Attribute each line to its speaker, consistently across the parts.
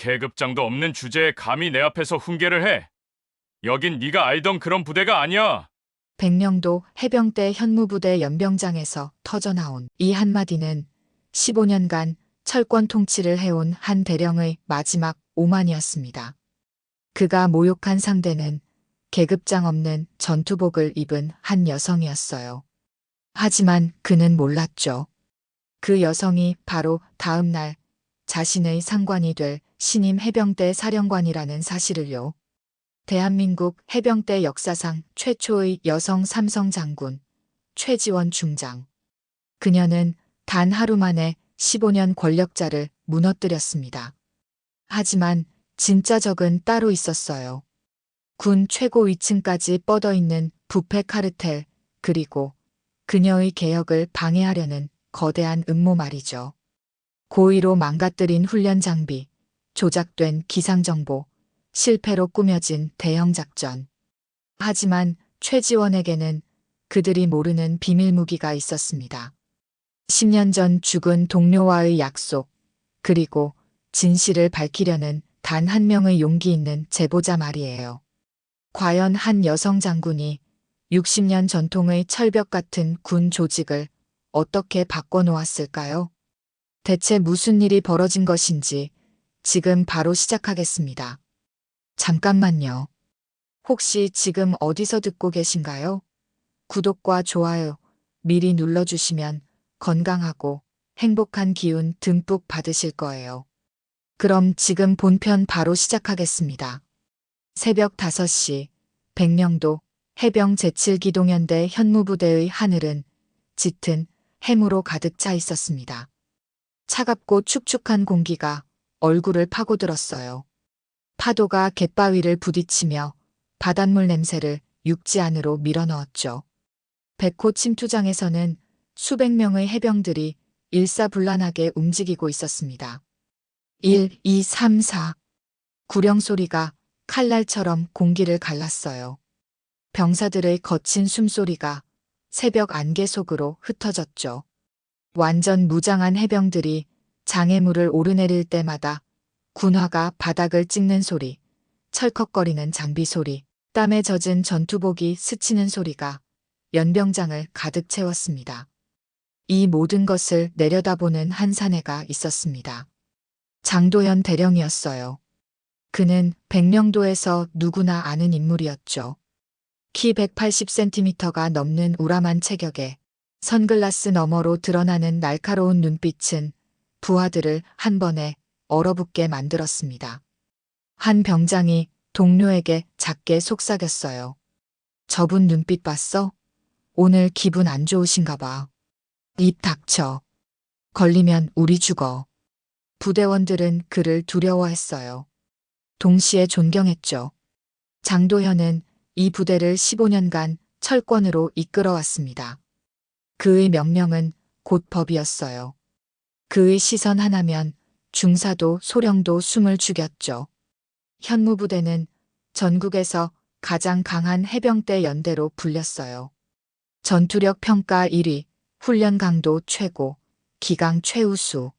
Speaker 1: 계급장도 없는 주제에 감히 내 앞에서 훈계를 해. 여긴 네가 알던 그런 부대가 아니야.
Speaker 2: 백령도 해병대 현무부대 연병장에서 터져나온 이 한마디는 15년간 철권 통치를 해온 한 대령의 마지막 오만이었습니다. 그가 모욕한 상대는 계급장 없는 전투복을 입은 한 여성이었어요. 하지만 그는 몰랐죠. 그 여성이 바로 다음 날 자신의 상관이 될 신임 해병대 사령관이라는 사실을요. 대한민국 해병대 역사상 최초의 여성 삼성 장군, 최지원 중장. 그녀는 단 하루 만에 15년 권력자를 무너뜨렸습니다. 하지만 진짜 적은 따로 있었어요. 군 최고 위층까지 뻗어있는 부패 카르텔, 그리고 그녀의 개혁을 방해하려는 거대한 음모 말이죠. 고의로 망가뜨린 훈련 장비, 조작된 기상정보, 실패로 꾸며진 대형 작전. 하지만 최지원에게는 그들이 모르는 비밀 무기가 있었습니다. 10년 전 죽은 동료와의 약속, 그리고 진실을 밝히려는 단 한 명의 용기 있는 제보자 말이에요. 과연 한 여성 장군이 60년 전통의 철벽 같은 군 조직을 어떻게 바꿔놓았을까요? 대체 무슨 일이 벌어진 것인지 지금 바로 시작하겠습니다. 잠깐만요. 혹시 지금 어디서 듣고 계신가요? 구독과 좋아요 미리 눌러주시면 건강하고 행복한 기운 듬뿍 받으실 거예요. 그럼 지금 본편 바로 시작하겠습니다. 새벽 5시 백령도 해병 제7기동연대 현무부대의 하늘은 짙은 해무로 가득 차 있었습니다. 차갑고 축축한 공기가 얼굴을 파고들었어요. 파도가 갯바위를 부딪히며 바닷물 냄새를 육지 안으로 밀어넣었죠. 백호 침투장에서는 수백 명의 해병들이 일사불란하게 움직이고 있었습니다. 1, 2, 3, 4. 구령 소리가 칼날처럼 공기를 갈랐어요. 병사들의 거친 숨소리가 새벽 안개 속으로 흩어졌죠. 완전 무장한 해병들이 장애물을 오르내릴 때마다 군화가 바닥을 찍는 소리, 철컥거리는 장비 소리, 땀에 젖은 전투복이 스치는 소리가 연병장을 가득 채웠습니다. 이 모든 것을 내려다보는 한 사내가 있었습니다. 장도현 대령이었어요. 그는 백령도에서 누구나 아는 인물이었죠. 키 180cm가 넘는 우람한 체격에 선글라스 너머로 드러나는 날카로운 눈빛은 부하들을 한 번에 얼어붙게 만들었습니다. 한 병장이 동료에게 작게 속삭였어요. 저분 눈빛 봤어? 오늘 기분 안 좋으신가 봐. 입 닥쳐. 걸리면 우리 죽어. 부대원들은 그를 두려워했어요. 동시에 존경했죠. 장도현은 이 부대를 15년간 철권으로 이끌어왔습니다. 그의 명령은 곧 법이었어요. 그의 시선 하나면 중사도 소령도 숨을 죽였죠. 현무부대는 전국에서 가장 강한 해병대 연대로 불렸어요. 전투력 평가 1위, 훈련 강도 최고, 기강 최우수.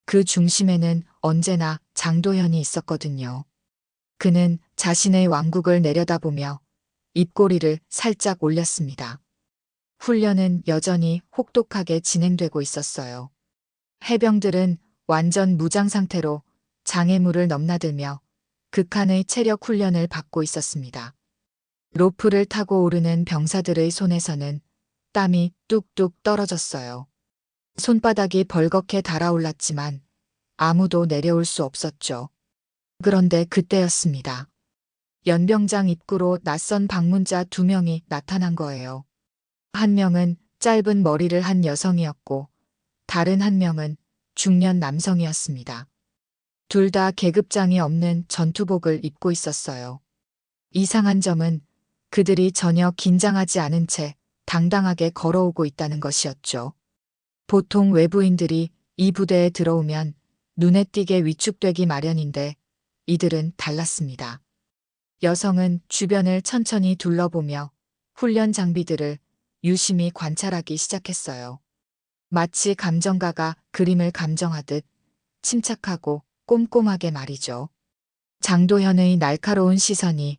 Speaker 2: 그 중심에는 언제나 장도현이 있었거든요. 그는 자신의 왕국을 내려다보며 입꼬리를 살짝 올렸습니다. 훈련은 여전히 혹독하게 진행되고 있었어요. 해병들은 완전 무장 상태로 장애물을 넘나들며 극한의 체력 훈련을 받고 있었습니다. 로프를 타고 오르는 병사들의 손에서는 땀이 뚝뚝 떨어졌어요. 손바닥이 벌겋게 달아올랐지만 아무도 내려올 수 없었죠. 그런데 그때였습니다. 연병장 입구로 낯선 방문자 2명이 나타난 거예요. 한 명은 짧은 머리를 한 여성이었고 다른 한 명은 중년 남성이었습니다. 둘 다 계급장이 없는 전투복을 입고 있었어요. 이상한 점은 그들이 전혀 긴장하지 않은 채 당당하게 걸어오고 있다는 것이었죠. 보통 외부인들이 이 부대에 들어오면 눈에 띄게 위축되기 마련인데 이들은 달랐습니다. 여성은 주변을 천천히 둘러보며 훈련 장비들을 유심히 관찰하기 시작했어요. 마치 감정가가 그림을 감정하듯 침착하고 꼼꼼하게 말이죠. 장도현의 날카로운 시선이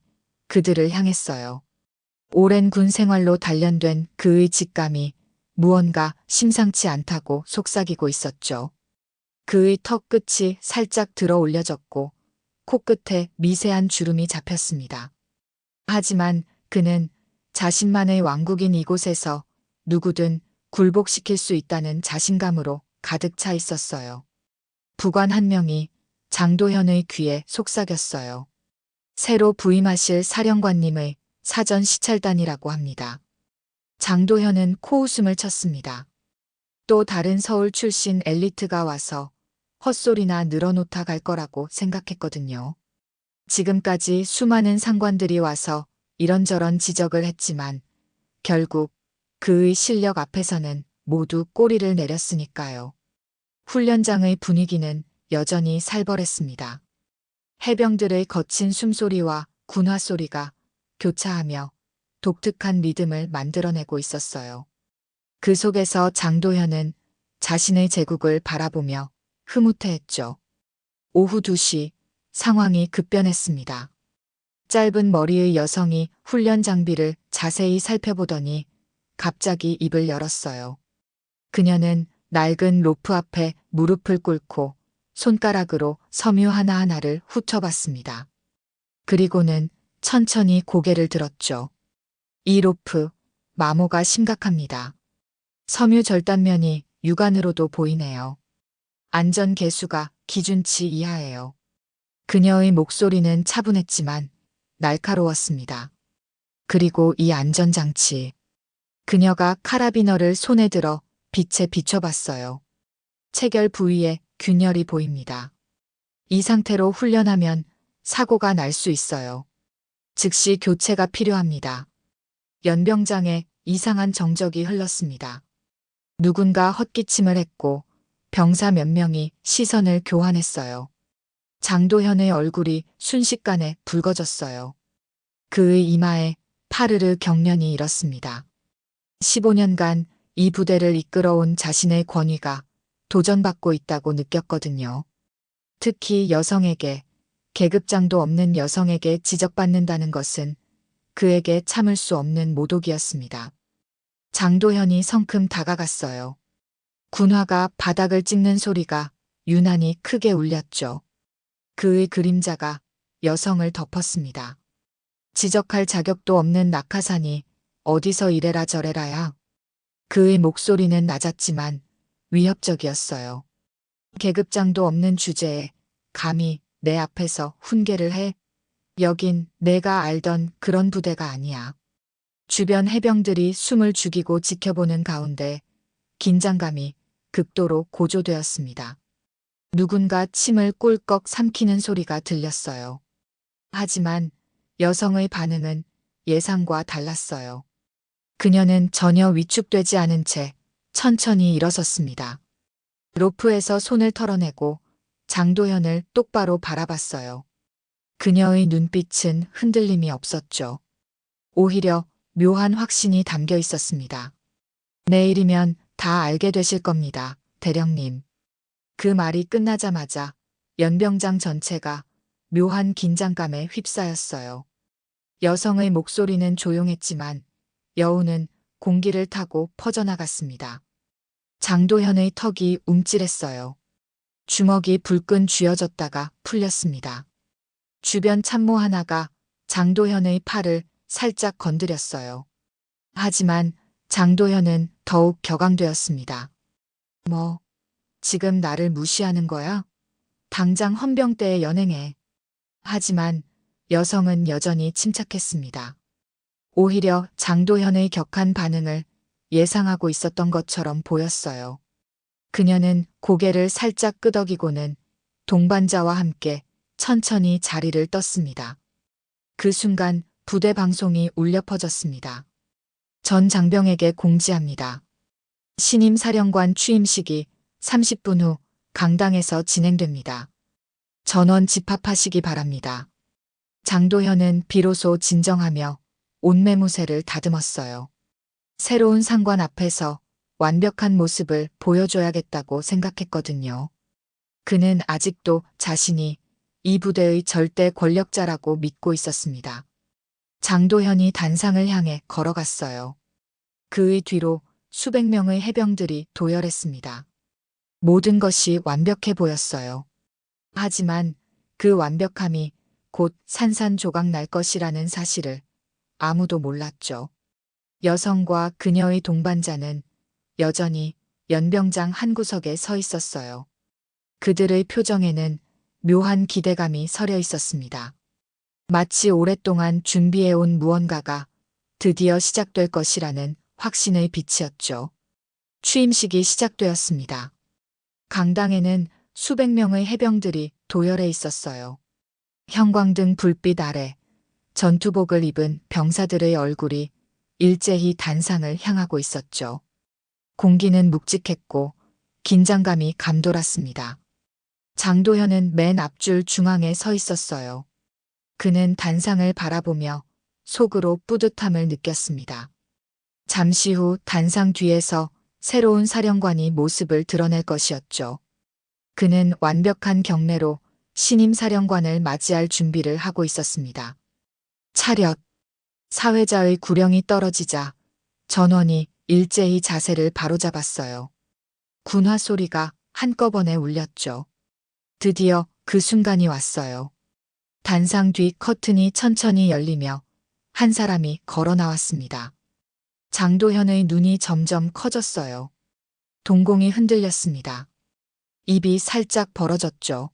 Speaker 2: 그들을 향했어요. 오랜 군 생활로 단련된 그의 직감이 무언가 심상치 않다고 속삭이고 있었죠. 그의 턱 끝이 살짝 들어 올려졌고 코끝에 미세한 주름이 잡혔습니다. 하지만 그는 자신만의 왕국인 이곳에서 누구든 굴복시킬 수 있다는 자신감으로 가득 차 있었어요. 부관 한 명이 장도현의 귀에 속삭였어요. 새로 부임하실 사령관님의 사전 시찰단이라고 합니다. 장도현은 코웃음을 쳤습니다. 또 다른 서울 출신 엘리트가 와서 헛소리나 늘어놓다 갈 거라고 생각했거든요. 지금까지 수많은 상관들이 와서 이런저런 지적을 했지만 결국 그의 실력 앞에서는 모두 꼬리를 내렸으니까요. 훈련장의 분위기는 여전히 살벌했습니다. 해병들의 거친 숨소리와 군화 소리가 교차하며 독특한 리듬을 만들어내고 있었어요. 그 속에서 장도현은 자신의 제국을 바라보며 흐뭇해했죠. 오후 2시 상황이 급변했습니다. 짧은 머리의 여성이 훈련 장비를 자세히 살펴보더니 갑자기 입을 열었어요. 그녀는 낡은 로프 앞에 무릎을 꿇고 손가락으로 섬유 하나하나를 훑어봤습니다. 그리고는 천천히 고개를 들었죠. 이 로프, 마모가 심각합니다. 섬유 절단면이 육안으로도 보이네요. 안전 계수가 기준치 이하예요. 그녀의 목소리는 차분했지만 날카로웠습니다. 그리고 이 안전장치. 그녀가 카라비너를 손에 들어 빛에 비춰봤어요. 체결 부위에 균열이 보입니다. 이 상태로 훈련하면 사고가 날 수 있어요. 즉시 교체가 필요합니다. 연병장에 이상한 정적이 흘렀습니다. 누군가 헛기침을 했고 병사 몇 명이 시선을 교환했어요. 장도현의 얼굴이 순식간에 붉어졌어요. 그의 이마에 파르르 경련이 일었습니다. 15년간 이 부대를 이끌어온 자신의 권위가 도전받고 있다고 느꼈거든요. 특히 여성에게, 계급장도 없는 여성에게 지적받는다는 것은 그에게 참을 수 없는 모독이었습니다. 장도현이 성큼 다가갔어요. 군화가 바닥을 찍는 소리가 유난히 크게 울렸죠. 그의 그림자가 여성을 덮었습니다. 지적할 자격도 없는 낙하산이 어디서 이래라 저래라야. 그의 목소리는 낮았지만 위협적이었어요. 계급장도 없는 주제에 감히 내 앞에서 훈계를 해? 여긴 내가 알던 그런 부대가 아니야. 주변 해병들이 숨을 죽이고 지켜보는 가운데 긴장감이 극도로 고조되었습니다. 누군가 침을 꿀꺽 삼키는 소리가 들렸어요. 하지만 여성의 반응은 예상과 달랐어요. 그녀는 전혀 위축되지 않은 채 천천히 일어섰습니다. 로프에서 손을 털어내고 장도현을 똑바로 바라봤어요. 그녀의 눈빛은 흔들림이 없었죠. 오히려 묘한 확신이 담겨 있었습니다. 내일이면 다 알게 되실 겁니다, 대령님. 그 말이 끝나자마자 연병장 전체가 묘한 긴장감에 휩싸였어요. 여성의 목소리는 조용했지만 여우는 공기를 타고 퍼져나갔습니다. 장도현의 턱이 움찔했어요. 주먹이 불끈 쥐어졌다가 풀렸습니다. 주변 참모 하나가 장도현의 팔을 살짝 건드렸어요. 하지만 장도현은 더욱 격앙되었습니다. 뭐, 지금 나를 무시하는 거야? 당장 헌병대에 연행해. 하지만 여성은 여전히 침착했습니다. 오히려 장도현의 격한 반응을 예상하고 있었던 것처럼 보였어요. 그녀는 고개를 살짝 끄덕이고는 동반자와 함께 천천히 자리를 떴습니다. 그 순간 부대 방송이 울려 퍼졌습니다. 전 장병에게 공지합니다. 신임 사령관 취임식이 30분 후 강당에서 진행됩니다. 전원 집합하시기 바랍니다. 장도현은 비로소 진정하며 옷매무새를 다듬었어요. 새로운 상관 앞에서 완벽한 모습을 보여줘야겠다고 생각했거든요. 그는 아직도 자신이 이 부대의 절대 권력자라고 믿고 있었습니다. 장도현이 단상을 향해 걸어갔어요. 그의 뒤로 수백 명의 해병들이 도열했습니다. 모든 것이 완벽해 보였어요. 하지만 그 완벽함이 곧 산산조각 날 것이라는 사실을 아무도 몰랐죠. 여성과 그녀의 동반자는 여전히 연병장 한 구석에 서 있었어요. 그들의 표정에는 묘한 기대감이 서려 있었습니다. 마치 오랫동안 준비해온 무언가가 드디어 시작될 것이라는 확신의 빛이었죠. 취임식이 시작되었습니다. 강당에는 수백 명의 해병들이 도열해 있었어요. 형광등 불빛 아래 전투복을 입은 병사들의 얼굴이 일제히 단상을 향하고 있었죠. 공기는 묵직했고 긴장감이 감돌았습니다. 장도현은 맨 앞줄 중앙에 서 있었어요. 그는 단상을 바라보며 속으로 뿌듯함을 느꼈습니다. 잠시 후 단상 뒤에서 새로운 사령관이 모습을 드러낼 것이었죠. 그는 완벽한 경례로 신임 사령관을 맞이할 준비를 하고 있었습니다. 차렷. 사회자의 구령이 떨어지자 전원이 일제히 자세를 바로잡았어요. 군화 소리가 한꺼번에 울렸죠. 드디어 그 순간이 왔어요. 단상 뒤 커튼이 천천히 열리며 한 사람이 걸어 나왔습니다. 장도현의 눈이 점점 커졌어요. 동공이 흔들렸습니다. 입이 살짝 벌어졌죠.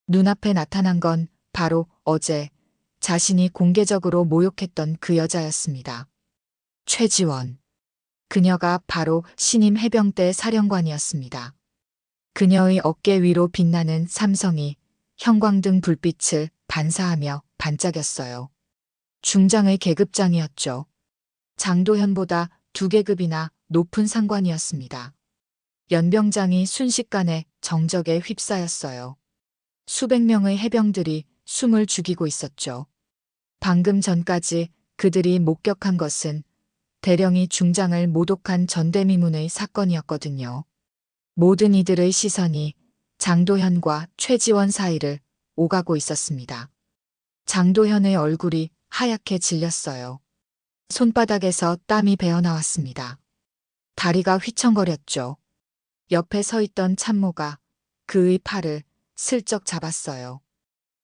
Speaker 2: 눈앞에 나타난 건 바로 어제 자신이 공개적으로 모욕했던 그 여자였습니다. 최지원. 그녀가 바로 신임 해병대 사령관이었습니다. 그녀의 어깨 위로 빛나는 삼성이 형광등 불빛을 반사하며 반짝였어요. 중장의 계급장이었죠. 장도현보다 2계급이나 높은 상관이었습니다. 연병장이 순식간에 정적에 휩싸였어요. 수백 명의 해병들이 숨을 죽이고 있었죠. 방금 전까지 그들이 목격한 것은 대령이 중장을 모독한 전대미문의 사건이었거든요. 모든 이들의 시선이 장도현과 최지원 사이를 오가고 있었습니다. 장도현의 얼굴이 하얗게 질렸어요. 손바닥에서 땀이 배어나왔습니다. 다리가 휘청거렸죠. 옆에 서 있던 참모가 그의 팔을 슬쩍 잡았어요.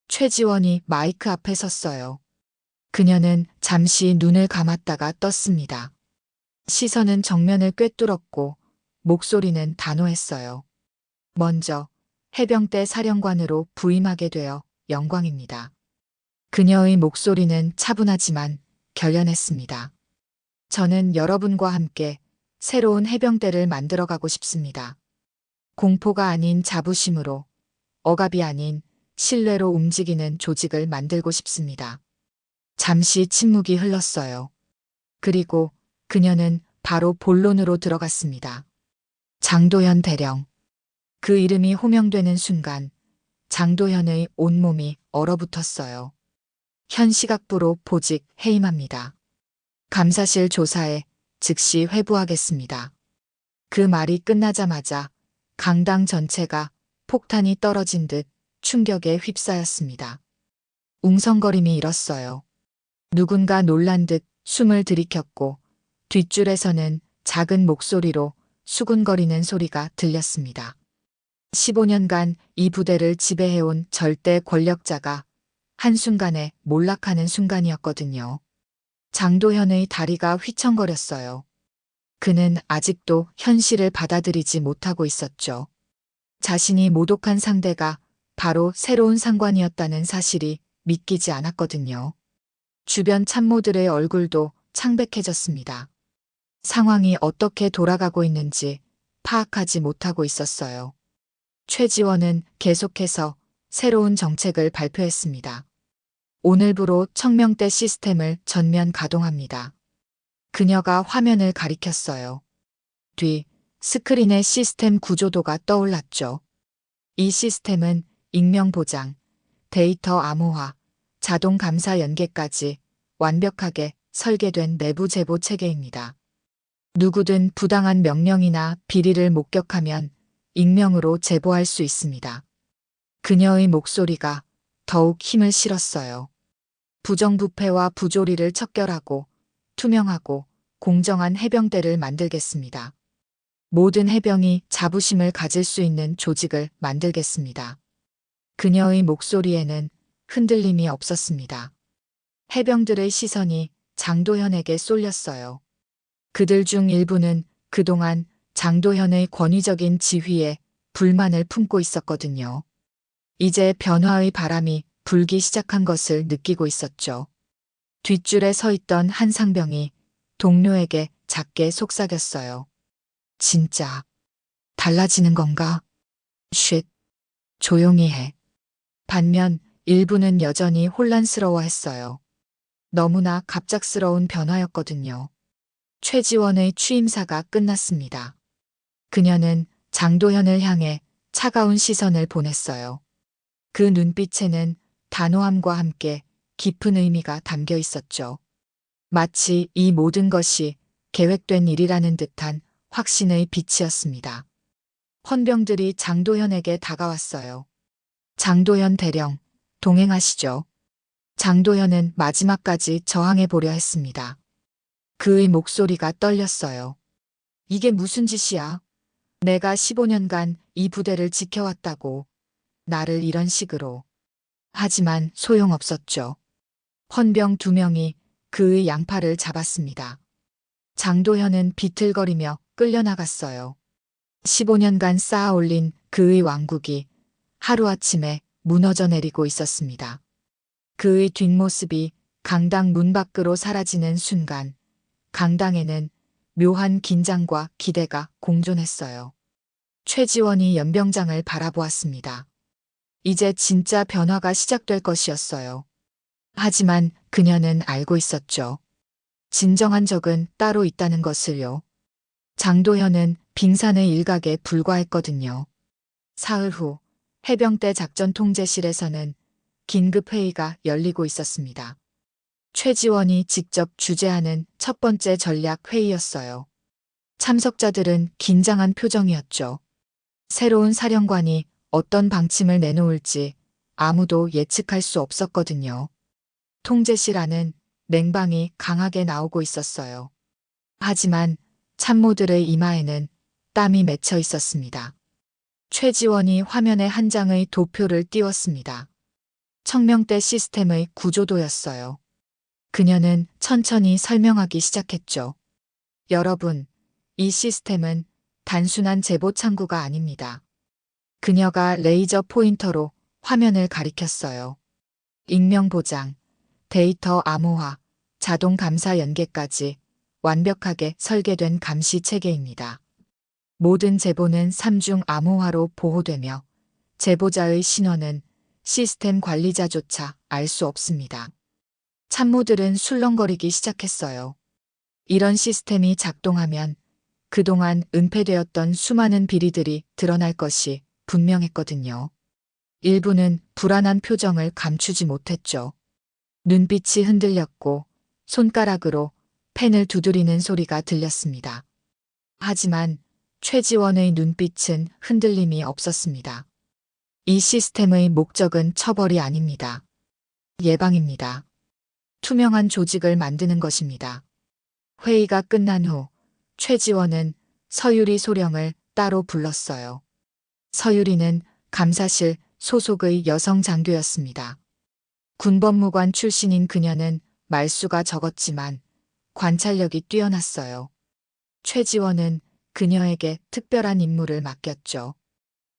Speaker 2: 최지원이 마이크 앞에 섰어요. 그녀는 잠시 눈을 감았다가 떴습니다. 시선은 정면을 꿰뚫었고 목소리는 단호했어요. 먼저 해병대 사령관으로 부임하게 되어 영광입니다. 그녀의 목소리는 차분하지만 결연했습니다. 저는 여러분과 함께 새로운 해병대를 만들어가고 싶습니다. 공포가 아닌 자부심으로, 억압이 아닌 신뢰로 움직이는 조직을 만들고 싶습니다. 잠시 침묵이 흘렀어요. 그리고 그녀는 바로 본론으로 들어갔습니다. 장도현 대령. 그 이름이 호명되는 순간 장도현의 온몸이 얼어붙었어요. 현 시각부로 보직 해임합니다. 감사실 조사에 즉시 회부하겠습니다. 그 말이 끝나자마자 강당 전체가 폭탄이 떨어진 듯 충격에 휩싸였습니다. 웅성거림이 일었어요. 누군가 놀란 듯 숨을 들이켰고 뒷줄에서는 작은 목소리로 수군거리는 소리가 들렸습니다. 15년간 이 부대를 지배해온 절대 권력자가 한순간에 몰락하는 순간이었거든요. 장도현의 다리가 휘청거렸어요. 그는 아직도 현실을 받아들이지 못하고 있었죠. 자신이 모독한 상대가 바로 새로운 상관이었다는 사실이 믿기지 않았거든요. 주변 참모들의 얼굴도 창백해졌습니다. 상황이 어떻게 돌아가고 있는지 파악하지 못하고 있었어요. 최지원은 계속해서 새로운 정책을 발표했습니다. 오늘부로 청명대 시스템을 전면 가동합니다. 그녀가 화면을 가리켰어요. 뒤 스크린의 시스템 구조도가 떠올랐죠. 이 시스템은 익명 보장, 데이터 암호화, 자동 감사 연계까지 완벽하게 설계된 내부 제보 체계입니다. 누구든 부당한 명령이나 비리를 목격하면 익명으로 제보할 수 있습니다. 그녀의 목소리가 더욱 힘을 실었어요. 부정부패와 부조리를 척결하고 투명하고 공정한 해병대를 만들겠습니다. 모든 해병이 자부심을 가질 수 있는 조직을 만들겠습니다. 그녀의 목소리에는 흔들림이 없었습니다. 해병들의 시선이 장도현에게 쏠렸어요. 그들 중 일부는 그동안 장도현의 권위적인 지휘에 불만을 품고 있었거든요. 이제 변화의 바람이 불기 시작한 것을 느끼고 있었죠. 뒷줄에 서 있던 한 상병이 동료에게 작게 속삭였어요. 진짜 달라지는 건가? 쉿, 조용히 해. 반면 일부는 여전히 혼란스러워했어요. 너무나 갑작스러운 변화였거든요. 최지원의 취임사가 끝났습니다. 그녀는 장도현을 향해 차가운 시선을 보냈어요. 그 눈빛에는 단호함과 함께 깊은 의미가 담겨 있었죠. 마치 이 모든 것이 계획된 일이라는 듯한 확신의 빛이었습니다. 헌병들이 장도현에게 다가왔어요. 장도현 대령, 동행하시죠. 장도현은 마지막까지 저항해 보려 했습니다. 그의 목소리가 떨렸어요. 이게 무슨 짓이야? 내가 15년간 이 부대를 지켜왔다고. 나를 이런 식으로. 하지만 소용없었죠. 헌병 2명이 그의 양팔을 잡았습니다. 장도현은 비틀거리며 끌려나갔어요. 15년간 쌓아올린 그의 왕국이 하루아침에 무너져 내리고 있었습니다. 그의 뒷모습이 강당 문 밖으로 사라지는 순간 강당에는 묘한 긴장과 기대가 공존했어요. 최지원이 연병장을 바라보았습니다. 이제 진짜 변화가 시작될 것이었어요. 하지만 그녀는 알고 있었죠. 진정한 적은 따로 있다는 것을요. 장도현은 빙산의 일각에 불과했거든요. 사흘 후 해병대 작전통제실에서는 긴급회의가 열리고 있었습니다. 최지원이 직접 주재하는 첫 번째 전략 회의였어요. 참석자들은 긴장한 표정이었죠. 새로운 사령관이 어떤 방침을 내놓을지 아무도 예측할 수 없었거든요. 통제실 안은 냉방이 강하게 나오고 있었어요. 하지만 참모들의 이마에는 땀이 맺혀 있었습니다. 최지원이 화면에 한 장의 도표를 띄웠습니다. 청명대 시스템의 구조도였어요. 그녀는 천천히 설명하기 시작했죠. 여러분, 이 시스템은 단순한 제보 창구가 아닙니다. 그녀가 레이저 포인터로 화면을 가리켰어요. 익명 보장, 데이터 암호화, 자동 감사 연계까지 완벽하게 설계된 감시 체계입니다. 모든 제보는 삼중 암호화로 보호되며 제보자의 신원은 시스템 관리자조차 알 수 없습니다. 참모들은 술렁거리기 시작했어요. 이런 시스템이 작동하면 그동안 은폐되었던 수많은 비리들이 드러날 것이 분명했거든요. 일부는 불안한 표정을 감추지 못했죠. 눈빛이 흔들렸고 손가락으로 펜을 두드리는 소리가 들렸습니다. 하지만 최지원의 눈빛은 흔들림이 없었습니다. 이 시스템의 목적은 처벌이 아닙니다. 예방입니다. 투명한 조직을 만드는 것입니다. 회의가 끝난 후 최지원은 서유리 소령을 따로 불렀어요. 서유리는 감사실 소속의 여성 장교였습니다. 군법무관 출신인 그녀는 말수가 적었지만 관찰력이 뛰어났어요. 최지원은 그녀에게 특별한 임무를 맡겼죠.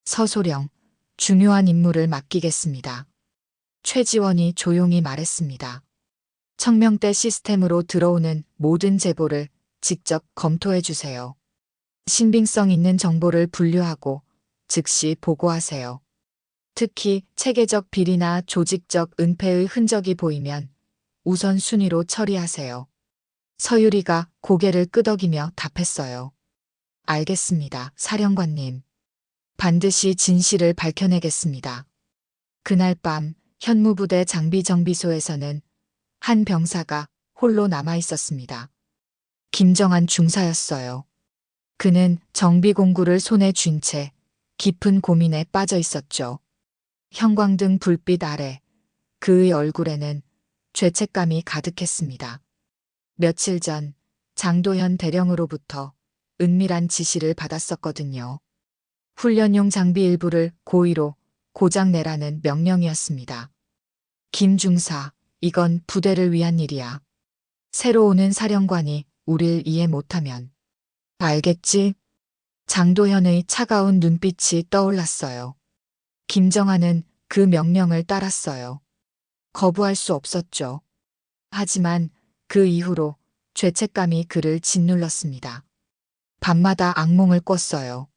Speaker 2: 서소령, 중요한 임무를 맡기겠습니다. 최지원이 조용히 말했습니다. 청명대 시스템으로 들어오는 모든 제보를 직접 검토해 주세요. 신빙성 있는 정보를 분류하고 즉시 보고하세요. 특히 체계적 비리나 조직적 은폐의 흔적이 보이면 우선순위로 처리하세요. 서유리가 고개를 끄덕이며 답했어요. 알겠습니다, 사령관님. 반드시 진실을 밝혀내겠습니다. 그날 밤 현무부대 장비정비소에서는 한 병사가 홀로 남아 있었습니다. 김정한 중사였어요. 그는 정비 공구를 손에 쥔 채 깊은 고민에 빠져 있었죠. 형광등 불빛 아래 그의 얼굴에는 죄책감이 가득했습니다. 며칠 전 장도현 대령으로부터 은밀한 지시를 받았었거든요. 훈련용 장비 일부를 고의로 고장내라는 명령이었습니다. 김중사, 이건 부대를 위한 일이야. 새로 오는 사령관이 우릴 이해 못하면. 알겠지? 장도현의 차가운 눈빛이 떠올랐어요. 김정한은 그 명령을 따랐어요. 거부할 수 없었죠. 하지만 그 이후로 죄책감이 그를 짓눌렀습니다. 밤마다 악몽을 꿨어요.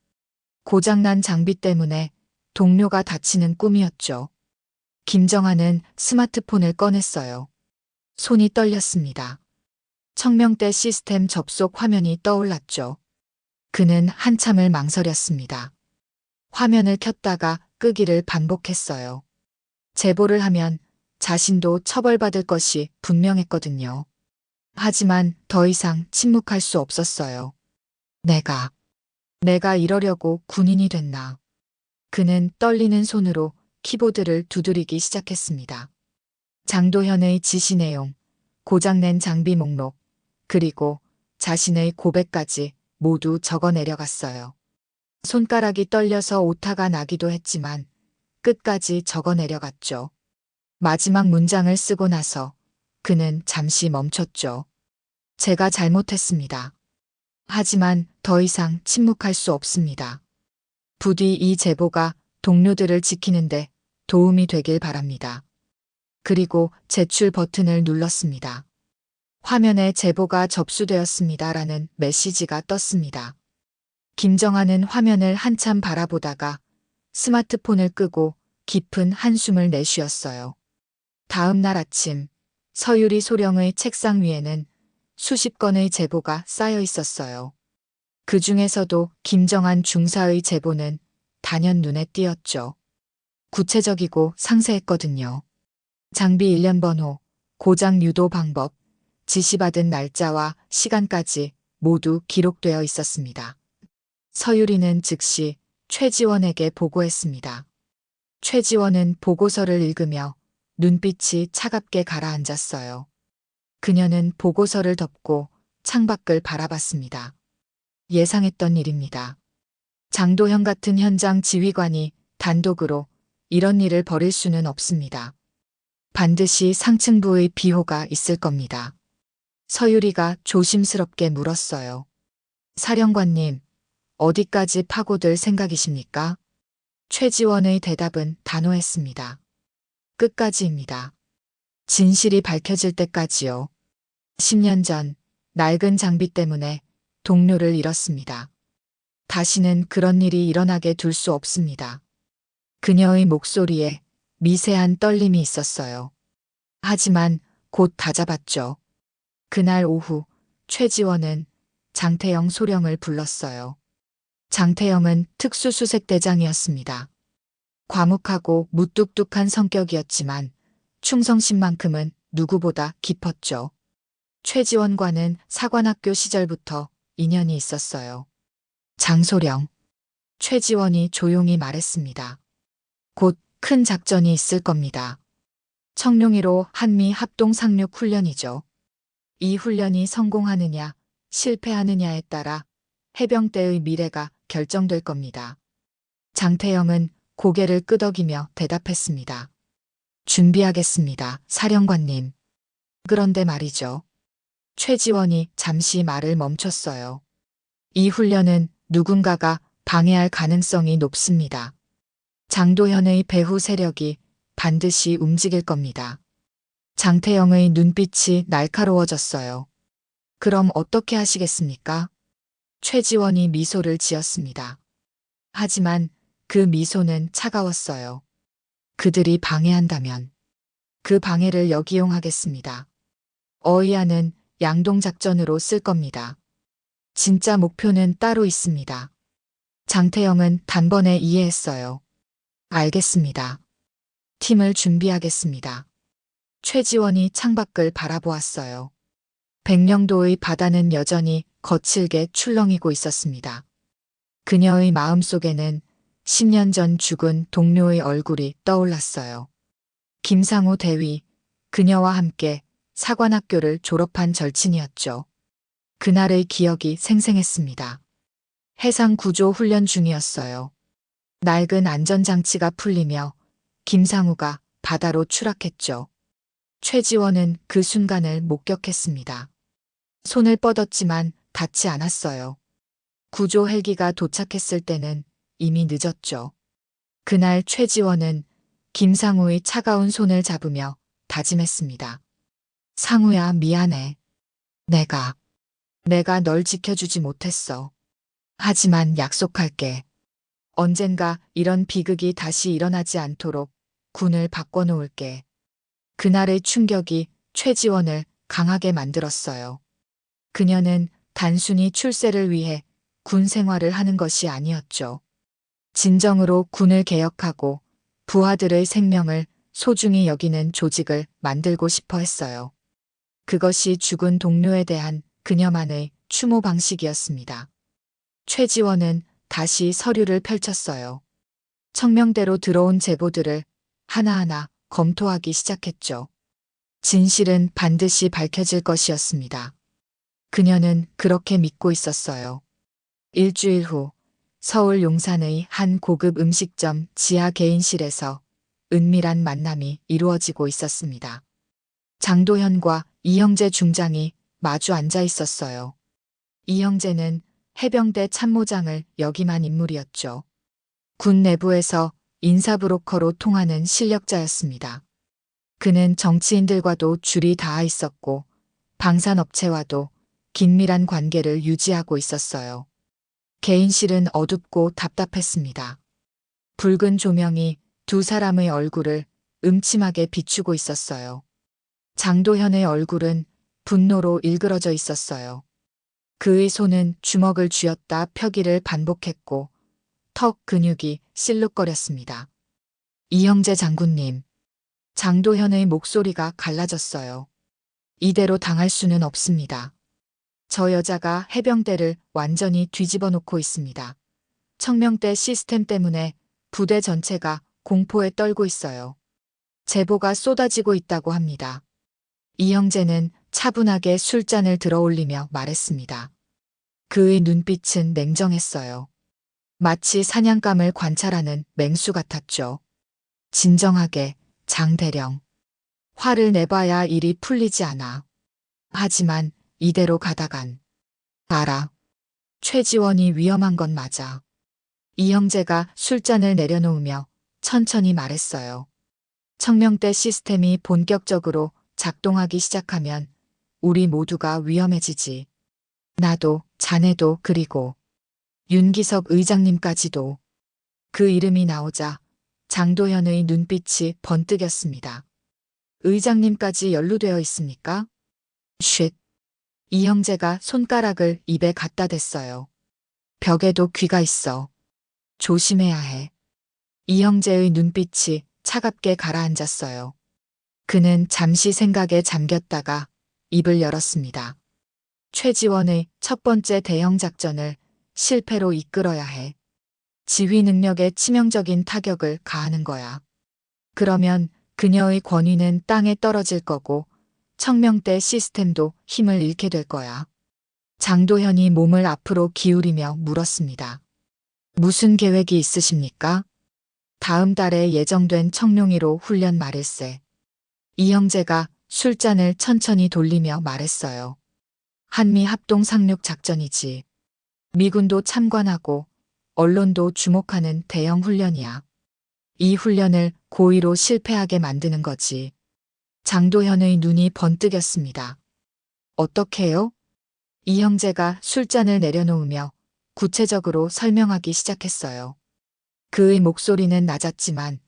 Speaker 2: 고장난 장비 때문에 동료가 다치는 꿈이었죠. 김정한은 스마트폰을 꺼냈어요. 손이 떨렸습니다. 청명대 시스템 접속 화면이 떠올랐죠. 그는 한참을 망설였습니다. 화면을 켰다가 끄기를 반복했어요. 제보를 하면 자신도 처벌받을 것이 분명했거든요. 하지만 더 이상 침묵할 수 없었어요. 내가 이러려고 군인이 됐나. 그는 떨리는 손으로 키보드를 두드리기 시작했습니다. 장도현의 지시 내용, 고장낸 장비 목록, 그리고 자신의 고백까지 모두 적어 내려갔어요. 손가락이 떨려서 오타가 나기도 했지만 끝까지 적어 내려갔죠. 마지막 문장을 쓰고 나서 그는 잠시 멈췄죠. 제가 잘못했습니다. 하지만 더 이상 침묵할 수 없습니다. 부디 이 제보가 동료들을 지키는데 도움이 되길 바랍니다. 그리고 제출 버튼을 눌렀습니다. 화면에 제보가 접수되었습니다라는 메시지가 떴습니다. 김정한은 화면을 한참 바라보다가 스마트폰을 끄고 깊은 한숨을 내쉬었어요. 다음 날 아침 서유리 소령의 책상 위에는 수십 건의 제보가 쌓여 있었어요. 그 중에서도 김정한 중사의 제보는 단연 눈에 띄었죠. 구체적이고 상세했거든요. 장비 일련 번호, 고장 유도 방법, 지시받은 날짜와 시간까지 모두 기록되어 있었습니다. 서유리는 즉시 최지원에게 보고했습니다. 최지원은 보고서를 읽으며 눈빛이 차갑게 가라앉았어요. 그녀는 보고서를 덮고 창밖을 바라봤습니다. 예상했던 일입니다. 장도현 같은 현장 지휘관이 단독으로 이런 일을 벌일 수는 없습니다. 반드시 상층부의 비호가 있을 겁니다. 서유리가 조심스럽게 물었어요. 사령관님, 어디까지 파고들 생각이십니까? 최지원의 대답은 단호했습니다. 끝까지입니다. 진실이 밝혀질 때까지요. 10년 전 낡은 장비 때문에 동료를 잃었습니다. 다시는 그런 일이 일어나게 둘 수 없습니다. 그녀의 목소리에 미세한 떨림이 있었어요. 하지만 곧 다잡았죠. 그날 오후 최지원은 장태영 소령을 불렀어요. 장태영은 특수수색대장이었습니다. 과묵하고 무뚝뚝한 성격이었지만 충성심만큼은 누구보다 깊었죠. 최지원과는 사관학교 시절부터 인연이 있었어요. 장소령, 최지원이 조용히 말했습니다. 곧 큰 작전이 있을 겁니다. 청룡1호 한미 합동 상륙 훈련이죠. 이 훈련이 성공하느냐, 실패하느냐에 따라 해병대의 미래가 결정될 겁니다. 장태영은 고개를 끄덕이며 대답했습니다. 준비하겠습니다, 사령관님. 그런데 말이죠. 최지원이 잠시 말을 멈췄어요. 이 훈련은 누군가가 방해할 가능성이 높습니다. 장도현의 배후 세력이 반드시 움직일 겁니다. 장태영의 눈빛이 날카로워졌어요. 그럼 어떻게 하시겠습니까? 최지원이 미소를 지었습니다. 하지만 그 미소는 차가웠어요. 그들이 방해한다면 그 방해를 역이용하겠습니다. 어이안은 양동작전으로 쓸 겁니다. 진짜 목표는 따로 있습니다. 장태영은 단번에 이해했어요. 알겠습니다. 팀을 준비하겠습니다. 최지원이 창밖을 바라보았어요. 백령도의 바다는 여전히 거칠게 출렁이고 있었습니다. 그녀의 마음속에는 10년 전 죽은 동료의 얼굴이 떠올랐어요. 김상우 대위, 그녀와 함께 사관학교를 졸업한 절친이었죠. 그날의 기억이 생생했습니다. 해상 구조 훈련 중이었어요. 낡은 안전장치가 풀리며 김상우가 바다로 추락했죠. 최지원은 그 순간을 목격했습니다. 손을 뻗었지만 닿지 않았어요. 구조 헬기가 도착했을 때는 이미 늦었죠. 그날 최지원은 김상우의 차가운 손을 잡으며 다짐했습니다. 상우야, 미안해. 내가 널 지켜주지 못했어. 하지만 약속할게. 언젠가 이런 비극이 다시 일어나지 않도록 군을 바꿔놓을게. 그날의 충격이 최지원을 강하게 만들었어요. 그녀는 단순히 출세를 위해 군 생활을 하는 것이 아니었죠. 진정으로 군을 개혁하고 부하들의 생명을 소중히 여기는 조직을 만들고 싶어 했어요. 그것이 죽은 동료에 대한 그녀만의 추모 방식이었습니다. 최지원은 다시 서류를 펼쳤어요. 청명대로 들어온 제보들을 하나하나 검토하기 시작했죠. 진실은 반드시 밝혀질 것이었습니다. 그녀는 그렇게 믿고 있었어요. 일주일 후 서울 용산의 한 고급 음식점 지하 개인실에서 은밀한 만남이 이루어지고 있었습니다. 장도현과 이형제 중장이 마주 앉아 있었어요. 이형제는 해병대 참모장을 역임한 인물이었죠. 군 내부에서 인사브로커로 통하는 실력자였습니다. 그는 정치인들과도 줄이 닿아 있었고 방산업체와도 긴밀한 관계를 유지하고 있었어요. 개인실은 어둡고 답답했습니다. 붉은 조명이 두 사람의 얼굴을 음침하게 비추고 있었어요. 장도현의 얼굴은 분노로 일그러져 있었어요. 그의 손은 주먹을 쥐었다 펴기를 반복했고 턱 근육이 실룩거렸습니다. 이형제 장군님. 장도현의 목소리가 갈라졌어요. 이대로 당할 수는 없습니다. 저 여자가 해병대를 완전히 뒤집어 놓고 있습니다. 청명대 시스템 때문에 부대 전체가 공포에 떨고 있어요. 제보가 쏟아지고 있다고 합니다. 이형제는 차분하게 술잔을 들어 올리며 말했습니다. 그의 눈빛은 냉정했어요. 마치 사냥감을 관찰하는 맹수 같았죠. 진정하게, 장대령. 화를 내봐야 일이 풀리지 않아. 하지만 이대로 가다간. 알아. 최지원이 위험한 건 맞아. 이형제가 술잔을 내려놓으며 천천히 말했어요. 청명대 시스템이 본격적으로 작동하기 시작하면 우리 모두가 위험해지지. 나도, 자네도, 그리고 윤기석 의장님까지도. 그 이름이 나오자 장도현의 눈빛이 번뜩였습니다. 의장님까지 연루되어 있습니까? 쉿. 이형제가 손가락을 입에 갖다 댔어요. 벽에도 귀가 있어. 조심해야 해. 이형제의 눈빛이 차갑게 가라앉았어요. 그는 잠시 생각에 잠겼다가 입을 열었습니다. 최지원의 첫 번째 대형 작전을 실패로 이끌어야 해. 지휘 능력에 치명적인 타격을 가하는 거야. 그러면 그녀의 권위는 땅에 떨어질 거고 청명대 시스템도 힘을 잃게 될 거야. 장도현이 몸을 앞으로 기울이며 물었습니다. 무슨 계획이 있으십니까? 다음 달에 예정된 청룡이로 훈련 말일세. 이형제가 술잔을 천천히 돌리며 말했어요. 한미 합동 상륙 작전이지. 미군도 참관하고 언론도 주목하는 대형 훈련이야. 이 훈련을 고의로 실패하게 만드는 거지. 장도현의 눈이 번뜩였습니다. 어떻게요? 이형제가 술잔을 내려놓으며 구체적으로 설명하기 시작했어요. 그의 목소리는 낮았지만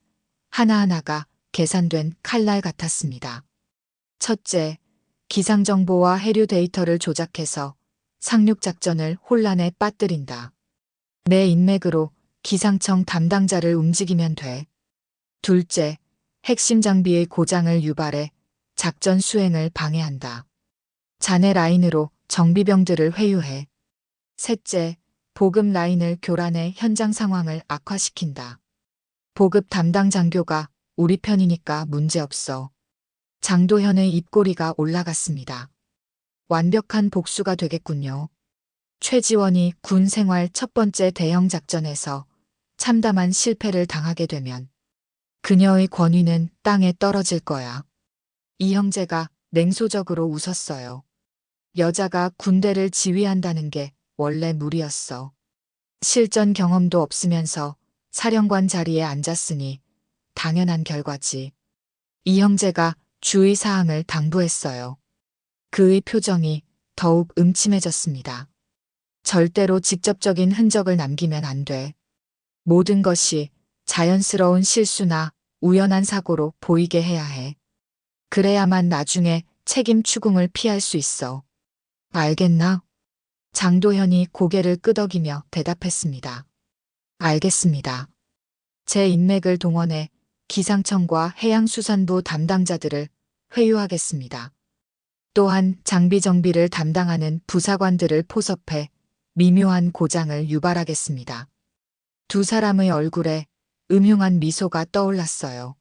Speaker 2: 하나하나가 계산된 칼날 같았습니다. 첫째, 기상정보와 해류 데이터를 조작해서 상륙작전을 혼란에 빠뜨린다. 내 인맥으로 기상청 담당자를 움직이면 돼. 둘째, 핵심 장비의 고장을 유발해 작전 수행을 방해한다. 자네 라인으로 정비병들을 회유해. 셋째, 보급 라인을 교란해 현장 상황을 악화시킨다. 보급 담당 장교가 우리 편이니까 문제없어. 장도현의 입꼬리가 올라갔습니다. 완벽한 복수가 되겠군요. 최지원이 군 생활 첫 번째 대형 작전에서 참담한 실패를 당하게 되면 그녀의 권위는 땅에 떨어질 거야. 이 형제가 냉소적으로 웃었어요. 여자가 군대를 지휘한다는 게 원래 무리였어. 실전 경험도 없으면서 사령관 자리에 앉았으니 당연한 결과지. 이 형제가 주의 사항을 당부했어요. 그의 표정이 더욱 음침해졌습니다. 절대로 직접적인 흔적을 남기면 안 돼. 모든 것이 자연스러운 실수나 우연한 사고로 보이게 해야 해. 그래야만 나중에 책임 추궁을 피할 수 있어. 알겠나? 장도현이 고개를 끄덕이며 대답했습니다. 알겠습니다. 제 인맥을 동원해 기상청과 해양수산부 담당자들을 회유하겠습니다. 또한 장비 정비를 담당하는 부사관들을 포섭해 미묘한 고장을 유발하겠습니다. 두 사람의 얼굴에 음흉한 미소가 떠올랐어요.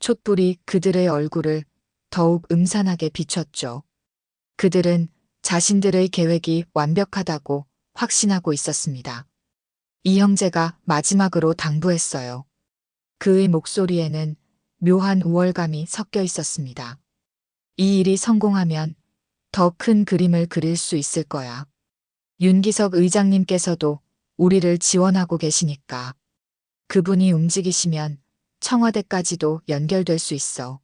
Speaker 2: 촛불이 그들의 얼굴을 더욱 음산하게 비췄죠. 그들은 자신들의 계획이 완벽하다고 확신하고 있었습니다. 이 형제가 마지막으로 당부했어요. 그의 목소리에는 묘한 우월감이 섞여 있었습니다. 이 일이 성공하면 더 큰 그림을 그릴 수 있을 거야. 윤기석 의장님께서도 우리를 지원하고 계시니까. 그분이 움직이시면 청와대까지도 연결될 수 있어.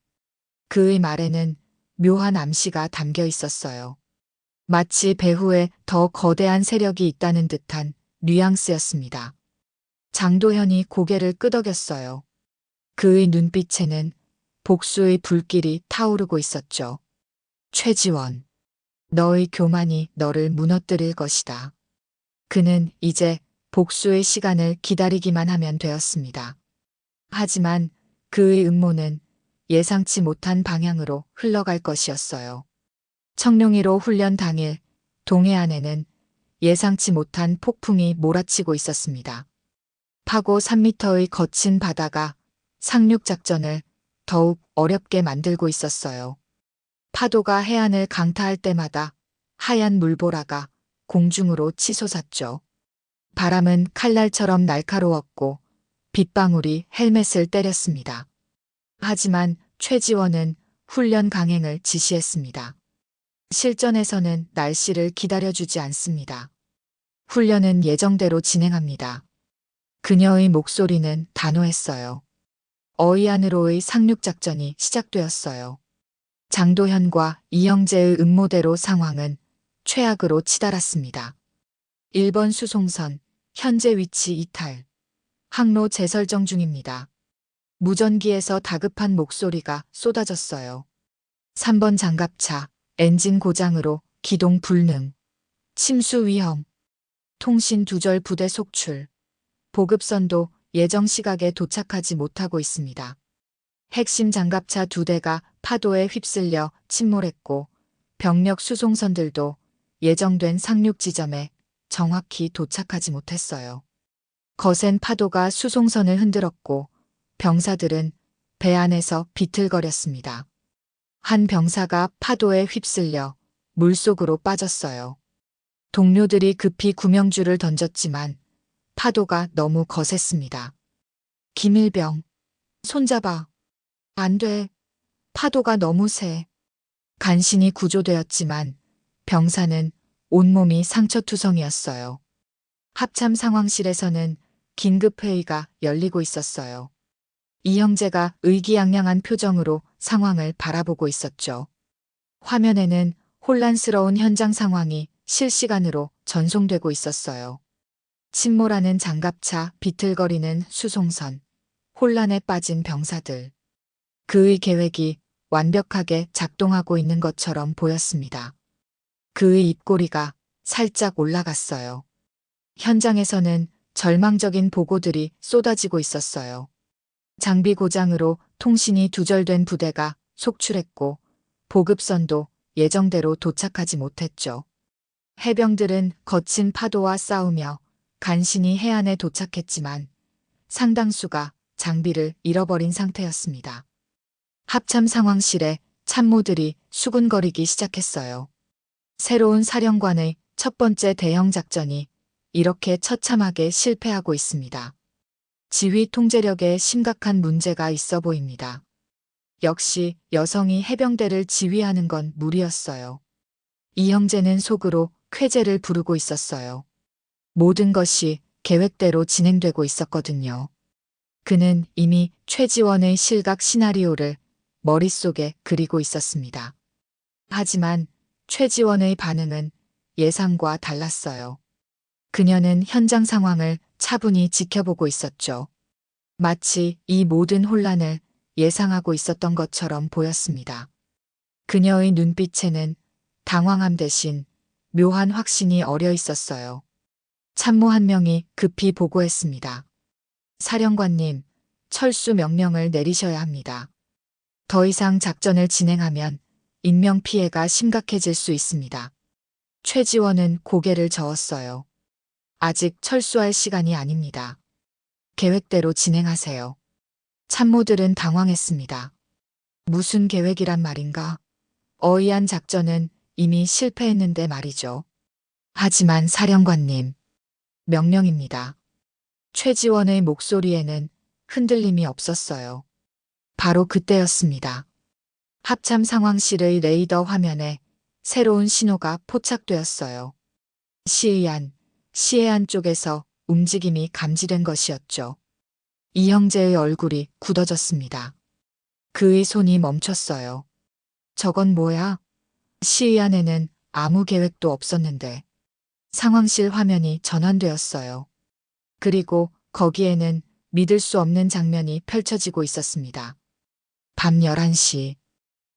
Speaker 2: 그의 말에는 묘한 암시가 담겨 있었어요. 마치 배후에 더 거대한 세력이 있다는 듯한 뉘앙스였습니다. 장도현이 고개를 끄덕였어요. 그의 눈빛에는 복수의 불길이 타오르고 있었죠. 최지원, 너의 교만이 너를 무너뜨릴 것이다. 그는 이제 복수의 시간을 기다리기만 하면 되었습니다. 하지만 그의 음모는 예상치 못한 방향으로 흘러갈 것이었어요. 청룡1호 훈련 당일 동해안에는 예상치 못한 폭풍이 몰아치고 있었습니다. 파고 3m의 거친 바다가 상륙작전을 더욱 어렵게 만들고 있었어요. 파도가 해안을 강타할 때마다 하얀 물보라가 공중으로 치솟았죠. 바람은 칼날처럼 날카로웠고 빗방울이 헬멧을 때렸습니다. 하지만 최지원은 훈련 강행을 지시했습니다. 실전에서는 날씨를 기다려주지 않습니다. 훈련은 예정대로 진행합니다. 그녀의 목소리는 단호했어요. 어이안으로의 상륙작전이 시작되었어요. 장도현과 이형제의 음모대로 상황은 최악으로 치달았습니다. 1번 수송선, 현재 위치 이탈. 항로 재설정 중입니다. 무전기에서 다급한 목소리가 쏟아졌어요. 3번 장갑차, 엔진 고장으로 기동 불능. 침수 위험. 통신 두절 부대 속출. 보급선도 예정 시각에 도착하지 못하고 있습니다. 핵심 장갑차 2대가 파도에 휩쓸려 침몰했고 병력 수송선들도 예정된 상륙 지점에 정확히 도착하지 못했어요. 거센 파도가 수송선을 흔들었고 병사들은 배 안에서 비틀거렸습니다. 한 병사가 파도에 휩쓸려 물속으로 빠졌어요. 동료들이 급히 구명줄을 던졌지만 파도가 너무 거셌습니다. 김일병, 손잡아. 안 돼. 파도가 너무 세. 간신히 구조되었지만 병사는 온몸이 상처투성이었어요. 합참 상황실에서는 긴급회의가 열리고 있었어요. 이 형제가 의기양양한 표정으로 상황을 바라보고 있었죠. 화면에는 혼란스러운 현장 상황이 실시간으로 전송되고 있었어요. 침몰하는 장갑차, 비틀거리는 수송선, 혼란에 빠진 병사들. 그의 계획이 완벽하게 작동하고 있는 것처럼 보였습니다. 그의 입꼬리가 살짝 올라갔어요. 현장에서는 절망적인 보고들이 쏟아지고 있었어요. 장비 고장으로 통신이 두절된 부대가 속출했고 보급선도 예정대로 도착하지 못했죠. 해병들은 거친 파도와 싸우며 간신히 해안에 도착했지만 상당수가 장비를 잃어버린 상태였습니다. 합참 상황실에 참모들이 수군거리기 시작했어요. 새로운 사령관의 첫 번째 대형 작전이 이렇게 처참하게 실패하고 있습니다. 지휘 통제력에 심각한 문제가 있어 보입니다. 역시 여성이 해병대를 지휘하는 건 무리였어요. 이 형제는 속으로 쾌재를 부르고 있었어요. 모든 것이 계획대로 진행되고 있었거든요. 그는 이미 최지원의 실각 시나리오를 머릿속에 그리고 있었습니다. 하지만 최지원의 반응은 예상과 달랐어요. 그녀는 현장 상황을 차분히 지켜보고 있었죠. 마치 이 모든 혼란을 예상하고 있었던 것처럼 보였습니다. 그녀의 눈빛에는 당황함 대신 묘한 확신이 어려 있었어요. 참모 한 명이 급히 보고했습니다. 사령관님, 철수 명령을 내리셔야 합니다. 더 이상 작전을 진행하면 인명피해가 심각해질 수 있습니다. 최지원은 고개를 저었어요. 아직 철수할 시간이 아닙니다. 계획대로 진행하세요. 참모들은 당황했습니다. 무슨 계획이란 말인가? 어이한 작전은 이미 실패했는데 말이죠. 하지만 사령관님, 명령입니다. 최지원의 목소리에는 흔들림이 없었어요. 바로 그때였습니다. 합참 상황실의 레이더 화면에 새로운 신호가 포착되었어요. 시해안 쪽에서 움직임이 감지된 것이었죠. 이 형제의 얼굴이 굳어졌습니다. 그의 손이 멈췄어요. 저건 뭐야? 시해안에는 아무 계획도 없었는데. 상황실 화면이 전환되었어요. 그리고 거기에는 믿을 수 없는 장면이 펼쳐지고 있었습니다. 밤 11시,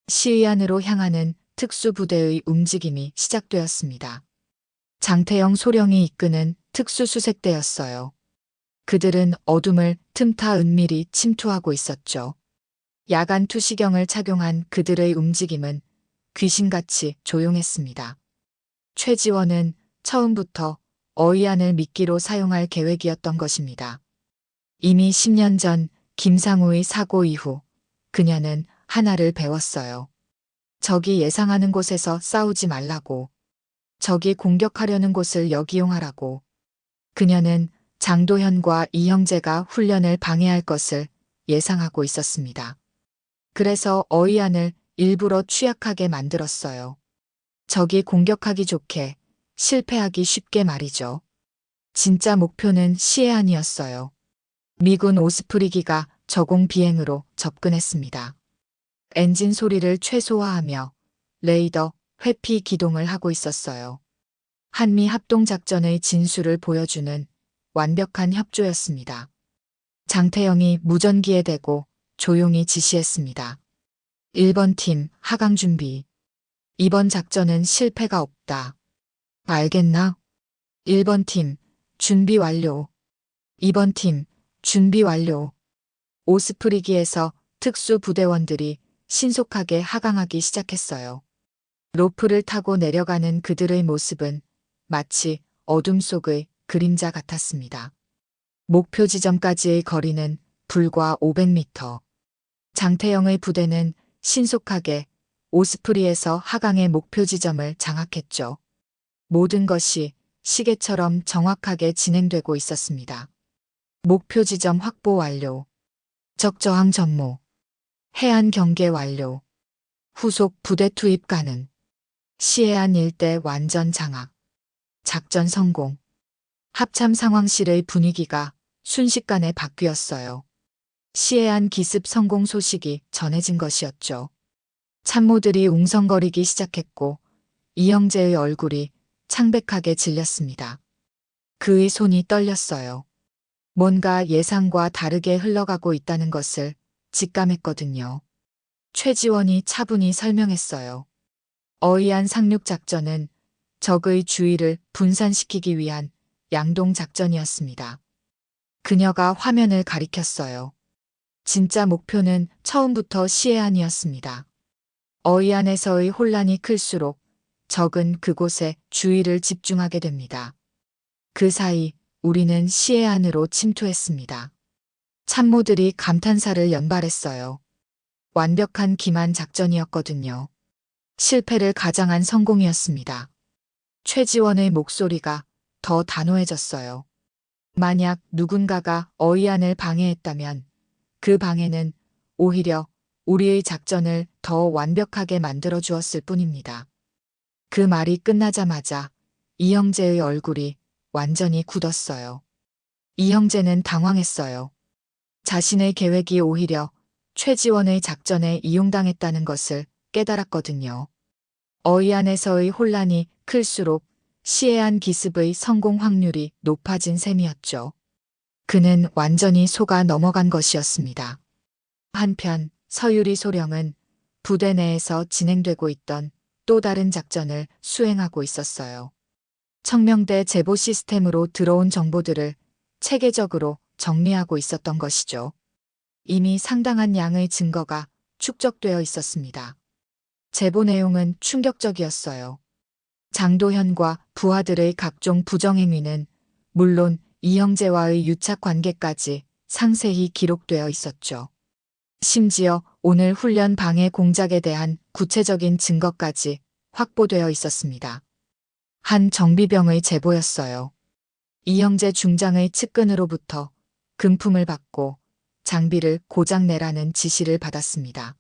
Speaker 2: 시해안으로 향하는 특수부대의 움직임이 시작되었습니다. 장태영 소령이 이끄는 특수수색대였어요. 그들은 어둠을 틈타 은밀히 침투하고 있었죠. 야간 투시경을 착용한 그들의 움직임은 귀신같이 조용했습니다. 최지원은 처음부터 어이안을 미끼로 사용할 계획이었던 것입니다. 이미 10년 전 김상우의 사고 이후 그녀는 하나를 배웠어요. 적이 예상하는 곳에서 싸우지 말라고. 적이 공격하려는 곳을 역이용하라고. 그녀는 장도현과 이 형제가 훈련을 방해할 것을 예상하고 있었습니다. 그래서 어이안을 일부러 취약하게 만들었어요. 적이 공격하기 좋게, 실패하기 쉽게 말이죠. 진짜 목표는 시해안이었어요. 미군 오스프리기가 저공 비행으로 접근했습니다. 엔진 소리를 최소화하며 레이더, 회피 기동을 하고 있었어요. 한미 합동작전의 진수를 보여주는 완벽한 협조였습니다. 장태영이 무전기에 대고 조용히 지시했습니다. 1번 팀 하강 준비. 이번 작전은 실패가 없다. 알겠나? 1번 팀 준비 완료. 2번 팀 준비 완료. 오스프리기에서 특수부대원들이 신속하게 하강하기 시작했어요. 로프를 타고 내려가는 그들의 모습은 마치 어둠 속의 그림자 같았습니다. 목표 지점까지의 거리는 불과 500m. 장태영의 부대는 신속하게 오스프리에서 하강의 목표 지점을 장악했죠. 모든 것이 시계처럼 정확하게 진행되고 있었습니다. 목표 지점 확보 완료. 적 저항 전모. 해안 경계 완료. 후속 부대 투입 가능. 시해안 일대 완전 장악. 작전 성공. 합참 상황실의 분위기가 순식간에 바뀌었어요. 시해안 기습 성공 소식이 전해진 것이었죠. 참모들이 웅성거리기 시작했고 이 형제의 얼굴이 창백하게 질렸습니다. 그의 손이 떨렸어요. 뭔가 예상과 다르게 흘러가고 있다는 것을 직감했거든요. 최지원이 차분히 설명했어요. 어이안 상륙작전은 적의 주의를 분산시키기 위한 양동작전이었습니다. 그녀가 화면을 가리켰어요. 진짜 목표는 처음부터 시해안이었습니다. 어이안에서의 혼란이 클수록 적은 그곳에 주의를 집중하게 됩니다. 그 사이 우리는 시해 안으로 침투했습니다. 참모들이 감탄사를 연발했어요. 완벽한 기만 작전이었거든요. 실패를 가장한 성공이었습니다. 최지원의 목소리가 더 단호해졌어요. 만약 누군가가 어이안을 방해했다면 그 방해는 오히려 우리의 작전을 더 완벽하게 만들어 주었을 뿐입니다. 그 말이 끝나자마자 이형제의 얼굴이 완전히 굳었어요. 이형제는 당황했어요. 자신의 계획이 오히려 최지원의 작전에 이용당했다는 것을 깨달았거든요. 어이안에서의 혼란이 클수록 시해안 기습의 성공 확률이 높아진 셈이었죠. 그는 완전히 속아 넘어간 것이었습니다. 한편 서유리 소령은 부대 내에서 진행되고 있던 또 다른 작전을 수행하고 있었어요. 청명대 제보 시스템으로 들어온 정보들을 체계적으로 정리하고 있었던 것이죠. 이미 상당한 양의 증거가 축적되어 있었습니다. 제보 내용은 충격적이었어요. 장도현과 부하들의 각종 부정행위는 물론 이형제와의 유착 관계까지 상세히 기록되어 있었죠. 심지어 오늘 훈련 방해 공작에 대한 구체적인 증거까지 확보되어 있었습니다. 한 정비병의 제보였어요. 이형제 중장의 측근으로부터 금품을 받고 장비를 고장내라는 지시를 받았습니다.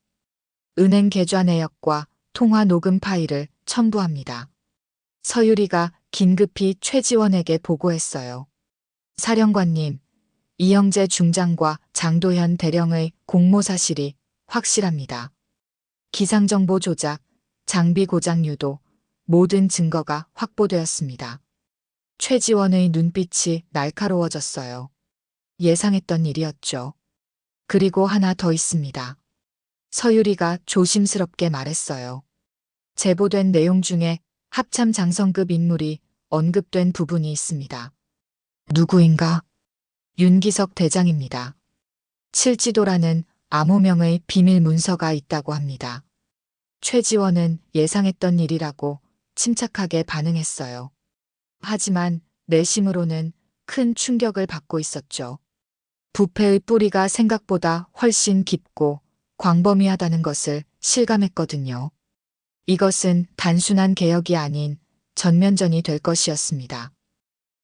Speaker 2: 은행 계좌 내역과 통화 녹음 파일을 첨부합니다. 서유리가 긴급히 최지원에게 보고했어요. 사령관님, 이형제 중장과 장도현 대령의 공모 사실이 확실합니다. 기상정보 조작, 장비 고장 유도, 모든 증거가 확보되었습니다. 최지원의 눈빛이 날카로워졌어요. 예상했던 일이었죠. 그리고 하나 더 있습니다. 서유리가 조심스럽게 말했어요. 제보된 내용 중에 합참 장성급 인물이 언급된 부분이 있습니다. 누구인가? 윤기석 대장입니다. 칠지도라는 암호명의 비밀 문서가 있다고 합니다. 최지원은 예상했던 일이라고 침착하게 반응했어요. 하지만 내심으로는 큰 충격을 받고 있었죠. 부패의 뿌리가 생각보다 훨씬 깊고 광범위하다는 것을 실감했거든요. 이것은 단순한 개혁이 아닌 전면전이 될 것이었습니다.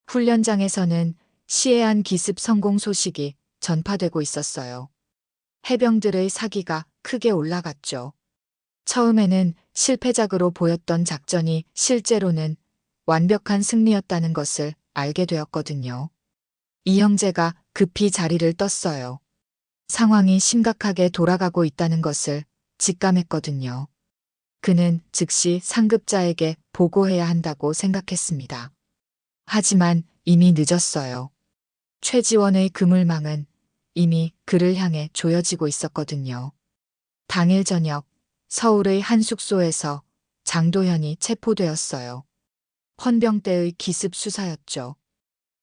Speaker 2: 훈련장에서는 시해안 기습 성공 소식이 전파되고 있었어요. 해병들의 사기가 크게 올라갔죠. 처음에는 실패작으로 보였던 작전이 실제로는 완벽한 승리였다는 것을 알게 되었거든요. 이형제가 급히 자리를 떴어요. 상황이 심각하게 돌아가고 있다는 것을 직감했거든요. 그는 즉시 상급자에게 보고해야 한다고 생각했습니다. 하지만 이미 늦었어요. 최지원의 그물망은 이미 그를 향해 조여지고 있었거든요. 당일 저녁 서울의 한 숙소에서 장도현이 체포되었어요. 헌병대의 기습 수사였죠.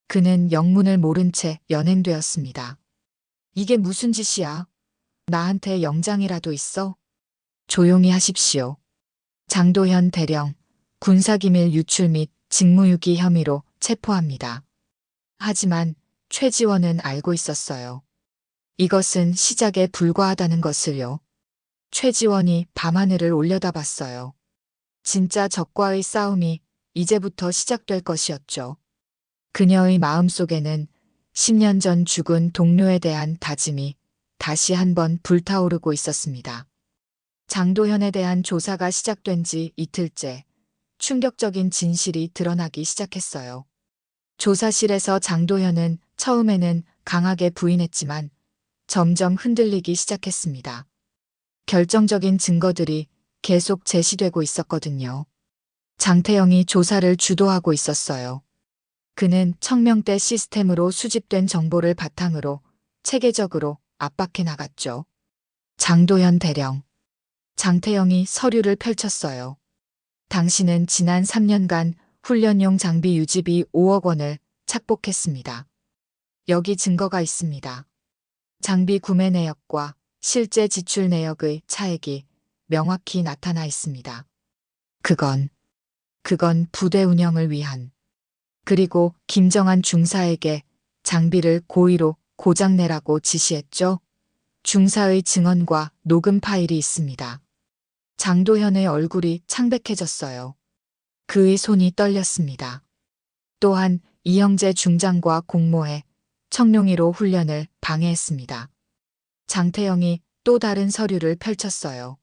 Speaker 2: 그는 영문을 모른 채 연행되었습니다. 이게 무슨 짓이야? 나한테 영장이라도 있어? 조용히 하십시오. 장도현 대령, 군사기밀 유출 및 직무유기 혐의로 체포합니다. 하지만 최지원은 알고 있었어요. 이것은 시작에 불과하다는 것을요. 최지원이 밤하늘을 올려다봤어요. 진짜 적과의 싸움이 이제부터 시작될 것이었죠. 그녀의 마음속에는 10년 전 죽은 동료에 대한 다짐이 다시 한번 불타오르고 있었습니다. 장도현에 대한 조사가 시작된 지 이틀째 충격적인 진실이 드러나기 시작했어요. 조사실에서 장도현은 처음에는 강하게 부인했지만 점점 흔들리기 시작했습니다. 결정적인 증거들이 계속 제시되고 있었거든요. 장태영이 조사를 주도하고 있었어요. 그는 청명대 시스템으로 수집된 정보를 바탕으로 체계적으로 압박해 나갔죠. 장도현 대령. 장태영이 서류를 펼쳤어요. 당신은 지난 3년간 훈련용 장비 유지비 5억 원을 착복했습니다. 여기 증거가 있습니다. 장비 구매 내역과 실제 지출 내역의 차액이 명확히 나타나 있습니다. 그건 부대 운영을 위한 그리고 김정한 중사에게 장비를 고의로 고장내라고 지시했죠. 중사의 증언과 녹음 파일이 있습니다. 장도현의 얼굴이 창백해졌어요. 그의 손이 떨렸습니다. 또한 이형제 중장과 공모해 청룡이로 훈련을 방해했습니다. 장태영이 또 다른 서류를 펼쳤어요.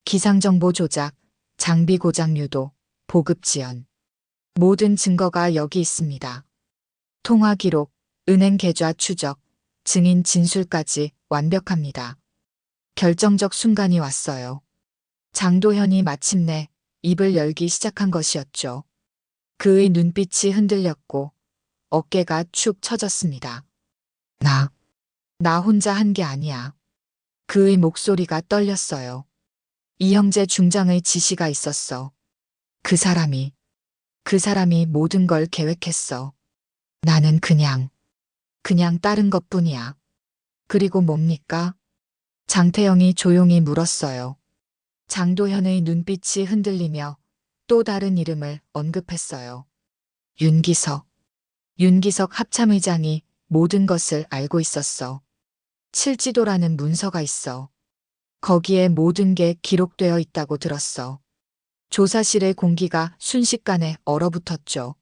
Speaker 2: 기상정보 조작, 장비 고장 유도, 보급 지연. 모든 증거가 여기 있습니다. 통화 기록, 은행 계좌 추적, 증인 진술까지 완벽합니다. 결정적 순간이 왔어요. 장도현이 마침내 입을 열기 시작한 것이었죠. 그의 눈빛이 흔들렸고 어깨가 축 처졌습니다. 나 혼자 한 게 아니야. 그의 목소리가 떨렸어요. 이형제 중장의 지시가 있었어. 그 사람이 모든 걸 계획했어. 나는 그냥 따른 것뿐이야. 그리고 뭡니까? 장태영이 조용히 물었어요. 장도현의 눈빛이 흔들리며 또 다른 이름을 언급했어요. 윤기석 합참의장이 모든 것을 알고 있었어. 칠지도라는 문서가 있어. 거기에 모든 게 기록되어 있다고 들었어. 조사실의 공기가 순식간에 얼어붙었죠.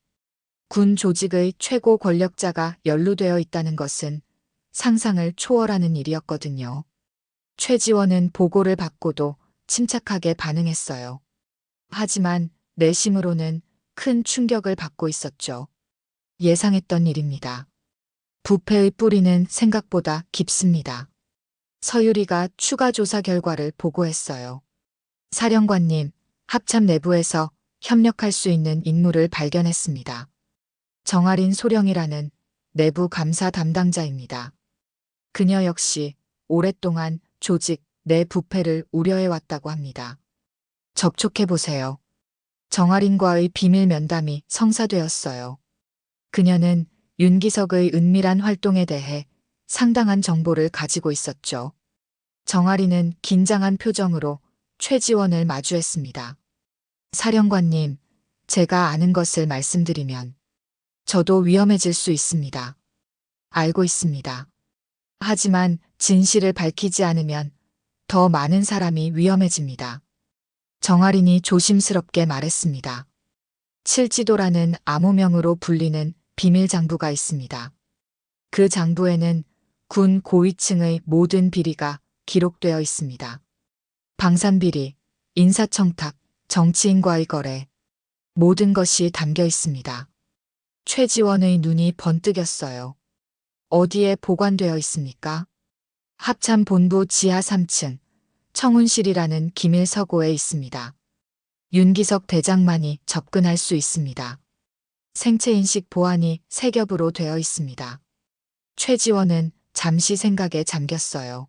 Speaker 2: 군 조직의 최고 권력자가 연루되어 있다는 것은 상상을 초월하는 일이었거든요. 최지원은 보고를 받고도 침착하게 반응했어요. 하지만 내심으로는 큰 충격을 받고 있었죠. 예상했던 일입니다. 부패의 뿌리는 생각보다 깊습니다. 서유리가 추가 조사 결과를 보고했어요. 사령관님, 합참 내부에서 협력할 수 있는 인물을 발견했습니다. 정아린 소령이라는 내부 감사 담당자입니다. 그녀 역시 오랫동안 조직 내 부패를 우려해왔다고 합니다. 접촉해보세요. 정아린과의 비밀 면담이 성사되었어요. 그녀는 윤기석의 은밀한 활동에 대해 상당한 정보를 가지고 있었죠. 정아린은 긴장한 표정으로 최지원을 마주했습니다. 사령관님, 제가 아는 것을 말씀드리면 저도 위험해질 수 있습니다. 알고 있습니다. 하지만 진실을 밝히지 않으면 더 많은 사람이 위험해집니다. 정아린이 조심스럽게 말했습니다. 칠지도라는 암호명으로 불리는 비밀 장부가 있습니다. 그 장부에는 군 고위층의 모든 비리가 기록되어 있습니다. 방산비리, 인사청탁, 정치인과의 거래, 모든 것이 담겨 있습니다. 최지원의 눈이 번뜩였어요. 어디에 보관되어 있습니까? 합참본부 지하 3층, 청운실이라는 기밀 서고에 있습니다. 윤기석 대장만이 접근할 수 있습니다. 생체인식 보안이 세 겹으로 되어 있습니다. 최지원은 잠시 생각에 잠겼어요.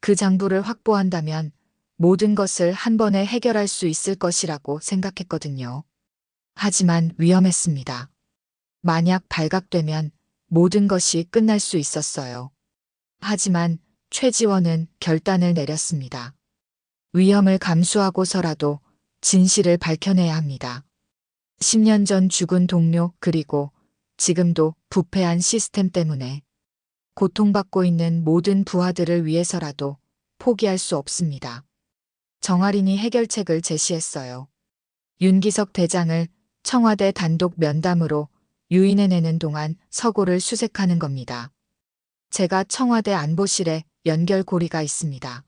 Speaker 2: 그 장부를 확보한다면 모든 것을 한 번에 해결할 수 있을 것이라고 생각했거든요. 하지만 위험했습니다. 만약 발각되면 모든 것이 끝날 수 있었어요. 하지만 최지원은 결단을 내렸습니다. 위험을 감수하고서라도 진실을 밝혀내야 합니다. 10년 전 죽은 동료 그리고 지금도 부패한 시스템 때문에 고통받고 있는 모든 부하들을 위해서라도 포기할 수 없습니다. 정아린이 해결책을 제시했어요. 윤기석 대장을 청와대 단독 면담으로 유인해내는 동안 서고를 수색하는 겁니다. 제가 청와대 안보실에 연결고리가 있습니다.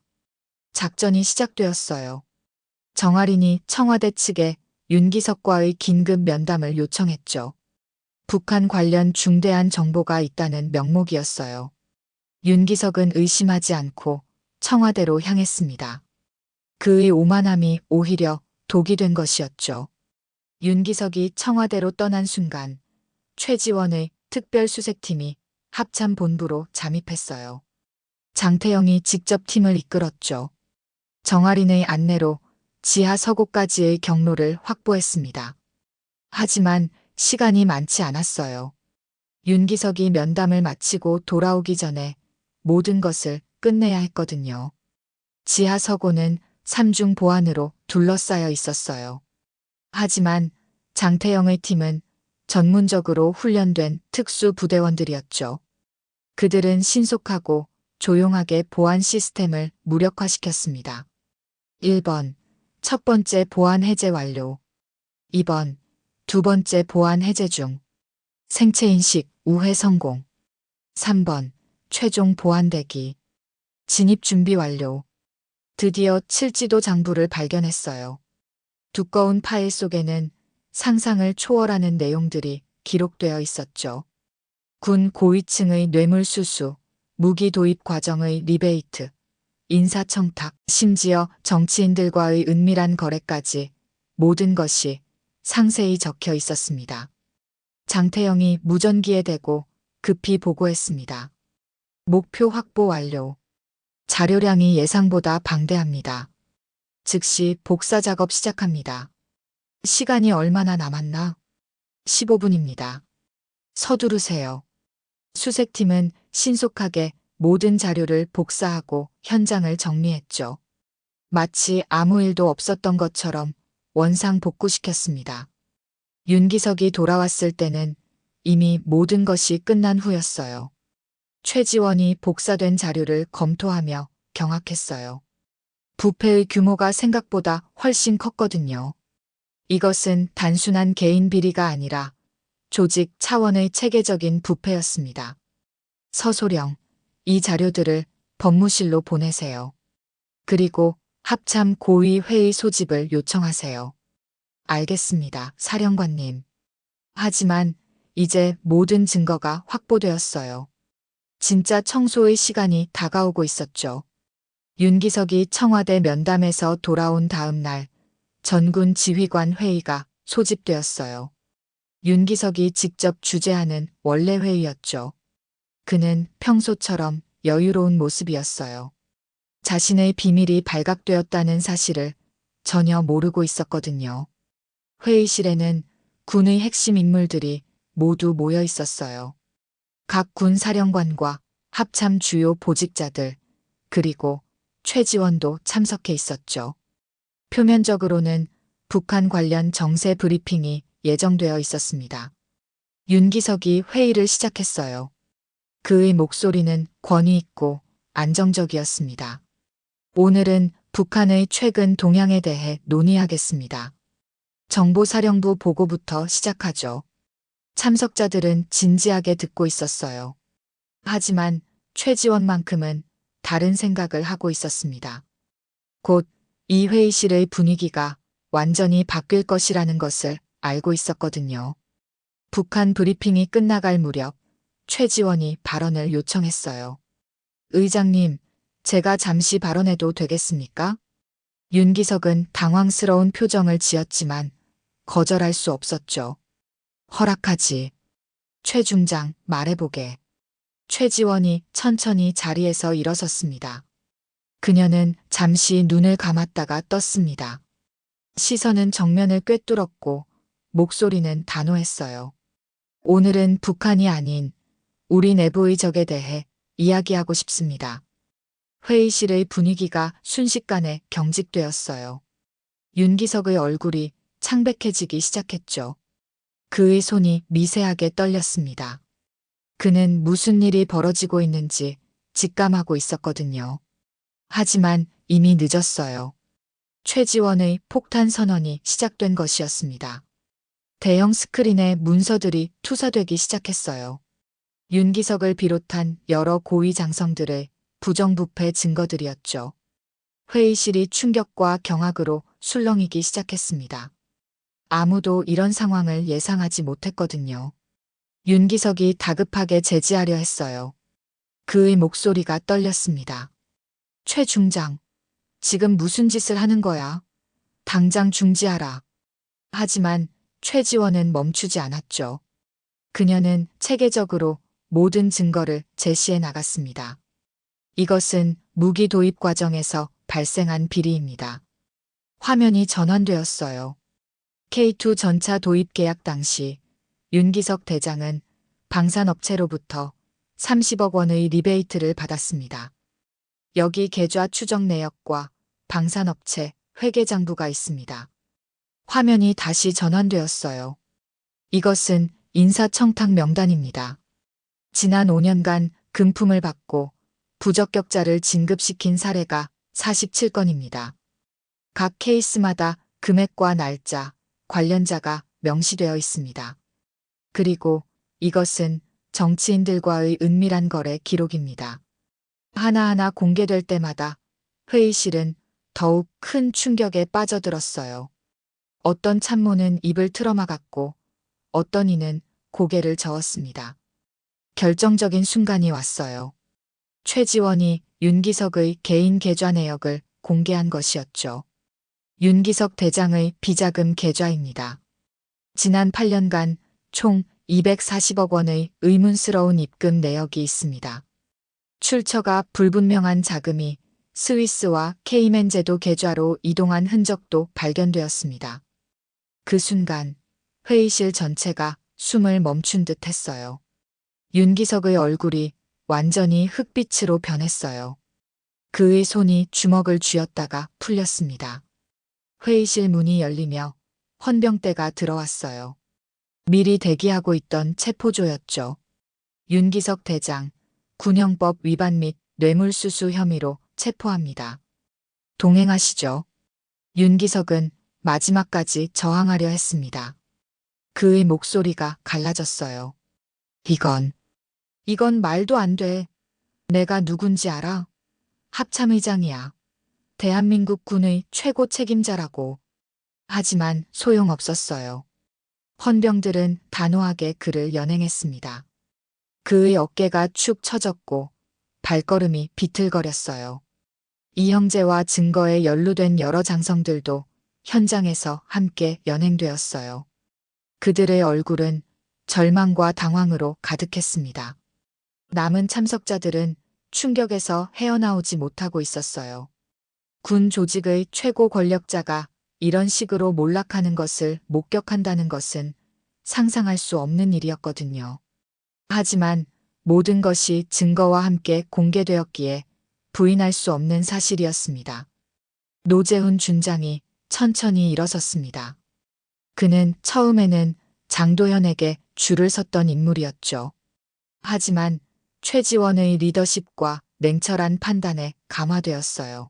Speaker 2: 작전이 시작되었어요. 정아린이 청와대 측에 윤기석과의 긴급 면담을 요청했죠. 북한 관련 중대한 정보가 있다는 명목이었어요. 윤기석은 의심하지 않고 청와대로 향했습니다. 그의 오만함이 오히려 독이 된 것이었죠. 윤기석이 청와대로 떠난 순간 최지원의 특별수색팀이 합참본부로 잠입했어요. 장태영이 직접 팀을 이끌었죠. 정아린의 안내로 지하 서고까지의 경로를 확보했습니다. 하지만 시간이 많지 않았어요. 윤기석이 면담을 마치고 돌아오기 전에 모든 것을 끝내야 했거든요. 지하 서고는 삼중 보안으로 둘러싸여 있었어요. 하지만 장태영의 팀은 전문적으로 훈련된 특수 부대원들이었죠. 그들은 신속하고 조용하게 보안 시스템을 무력화시켰습니다. 1번, 첫 번째 보안 해제 완료. 2번, 두 번째 보안 해제 중. 생체 인식 우회 성공. 3번, 최종 보안 대기. 진입 준비 완료. 드디어 칠지도 장부를 발견했어요. 두꺼운 파일 속에는 상상을 초월하는 내용들이 기록되어 있었죠. 군 고위층의 뇌물수수, 무기 도입 과정의 리베이트, 인사청탁, 심지어 정치인들과의 은밀한 거래까지 모든 것이 상세히 적혀 있었습니다. 장태영이 무전기에 대고 급히 보고했습니다. 목표 확보 완료. 자료량이 예상보다 방대합니다. 즉시 복사 작업 시작합니다. 시간이 얼마나 남았나? 15분입니다. 서두르세요. 수색팀은 신속하게 모든 자료를 복사하고 현장을 정리했죠. 마치 아무 일도 없었던 것처럼 원상 복구시켰습니다. 윤기석이 돌아왔을 때는 이미 모든 것이 끝난 후였어요. 최지원이 복사된 자료를 검토하며 경악했어요. 부패의 규모가 생각보다 훨씬 컸거든요. 이것은 단순한 개인 비리가 아니라 조직 차원의 체계적인 부패였습니다. 서소령, 이 자료들을 법무실로 보내세요. 그리고 합참 고위 회의 소집을 요청하세요. 알겠습니다, 사령관님. 하지만 이제 모든 증거가 확보되었어요. 진짜 청소의 시간이 다가오고 있었죠. 윤기석이 청와대 면담에서 돌아온 다음 날 전군 지휘관 회의가 소집되었어요. 윤기석이 직접 주재하는 원래 회의였죠. 그는 평소처럼 여유로운 모습이었어요. 자신의 비밀이 발각되었다는 사실을 전혀 모르고 있었거든요. 회의실에는 군의 핵심 인물들이 모두 모여 있었어요. 각 군 사령관과 합참 주요 보직자들, 그리고 최지원도 참석해 있었죠. 표면적으로는 북한 관련 정세 브리핑이 예정되어 있었습니다. 윤기석이 회의를 시작했어요. 그의 목소리는 권위 있고 안정적이었습니다. 오늘은 북한의 최근 동향에 대해 논의하겠습니다. 정보사령부 보고부터 시작하죠. 참석자들은 진지하게 듣고 있었어요. 하지만 최지원만큼은 다른 생각을 하고 있었습니다. 곧 이 회의실의 분위기가 완전히 바뀔 것이라는 것을 알고 있었거든요. 북한 브리핑이 끝나갈 무렵 최지원이 발언을 요청했어요. 의장님, 제가 잠시 발언해도 되겠습니까? 윤기석은 당황스러운 표정을 지었지만 거절할 수 없었죠. 허락하지. 최 중장, 말해보게. 최지원이 천천히 자리에서 일어섰습니다. 그녀는 잠시 눈을 감았다가 떴습니다. 시선은 정면을 꿰뚫었고 목소리는 단호했어요. 오늘은 북한이 아닌 우리 내부의 적에 대해 이야기하고 싶습니다. 회의실의 분위기가 순식간에 경직되었어요. 윤기석의 얼굴이 창백해지기 시작했죠. 그의 손이 미세하게 떨렸습니다. 그는 무슨 일이 벌어지고 있는지 직감하고 있었거든요. 하지만 이미 늦었어요. 최지원의 폭탄 선언이 시작된 것이었습니다. 대형 스크린에 문서들이 투사되기 시작했어요. 윤기석을 비롯한 여러 고위 장성들의 부정부패 증거들이었죠. 회의실이 충격과 경악으로 술렁이기 시작했습니다. 아무도 이런 상황을 예상하지 못했거든요. 윤기석이 다급하게 제지하려 했어요. 그의 목소리가 떨렸습니다. 최 중장, 지금 무슨 짓을 하는 거야? 당장 중지하라. 하지만 최지원은 멈추지 않았죠. 그녀는 체계적으로 모든 증거를 제시해 나갔습니다. 이것은 무기 도입 과정에서 발생한 비리입니다. 화면이 전환되었어요. K2 전차 도입 계약 당시 윤기석 대장은 방산업체로부터 30억 원의 리베이트를 받았습니다. 여기 계좌 추적 내역과 방산업체 회계장부가 있습니다. 화면이 다시 전환되었어요. 이것은 인사청탁 명단입니다. 지난 5년간 금품을 받고 부적격자를 진급시킨 사례가 47건입니다. 각 케이스마다 금액과 날짜, 관련자가 명시되어 있습니다. 그리고 이것은 정치인들과의 은밀한 거래 기록입니다. 하나하나 공개될 때마다 회의실은 더욱 큰 충격에 빠져들었어요. 어떤 참모는 입을 틀어막았고 어떤 이는 고개를 저었습니다. 결정적인 순간이 왔어요. 최지원이 윤기석의 개인 계좌 내역을 공개한 것이었죠. 윤기석 대장의 비자금 계좌입니다. 지난 8년간 총 240억 원의 의문스러운 입금 내역이 있습니다. 출처가 불분명한 자금이 스위스와 케이맨 제도 계좌로 이동한 흔적도 발견되었습니다. 그 순간 회의실 전체가 숨을 멈춘 듯 했어요. 윤기석의 얼굴이 완전히 흑빛으로 변했어요. 그의 손이 주먹을 쥐었다가 풀렸습니다. 회의실 문이 열리며 헌병대가 들어왔어요. 미리 대기하고 있던 체포조였죠. 윤기석 대장, 군형법 위반 및 뇌물수수 혐의로 체포합니다. 동행하시죠. 윤기석은 마지막까지 저항하려 했습니다. 그의 목소리가 갈라졌어요. 이건 말도 안 돼. 내가 누군지 알아? 합참의장이야. 대한민국 군의 최고 책임자라고. 하지만 소용없었어요. 헌병들은 단호하게 그를 연행했습니다. 그의 어깨가 축 처졌고 발걸음이 비틀거렸어요. 이 형제와 증거에 연루된 여러 장성들도 현장에서 함께 연행되었어요. 그들의 얼굴은 절망과 당황으로 가득했습니다. 남은 참석자들은 충격에서 헤어나오지 못하고 있었어요. 군 조직의 최고 권력자가 이런 식으로 몰락하는 것을 목격한다는 것은 상상할 수 없는 일이었거든요. 하지만 모든 것이 증거와 함께 공개되었기에 부인할 수 없는 사실이었습니다. 노재훈 준장이 천천히 일어섰습니다. 그는 처음에는 장도현에게 줄을 섰던 인물이었죠. 하지만 최지원의 리더십과 냉철한 판단에 감화되었어요.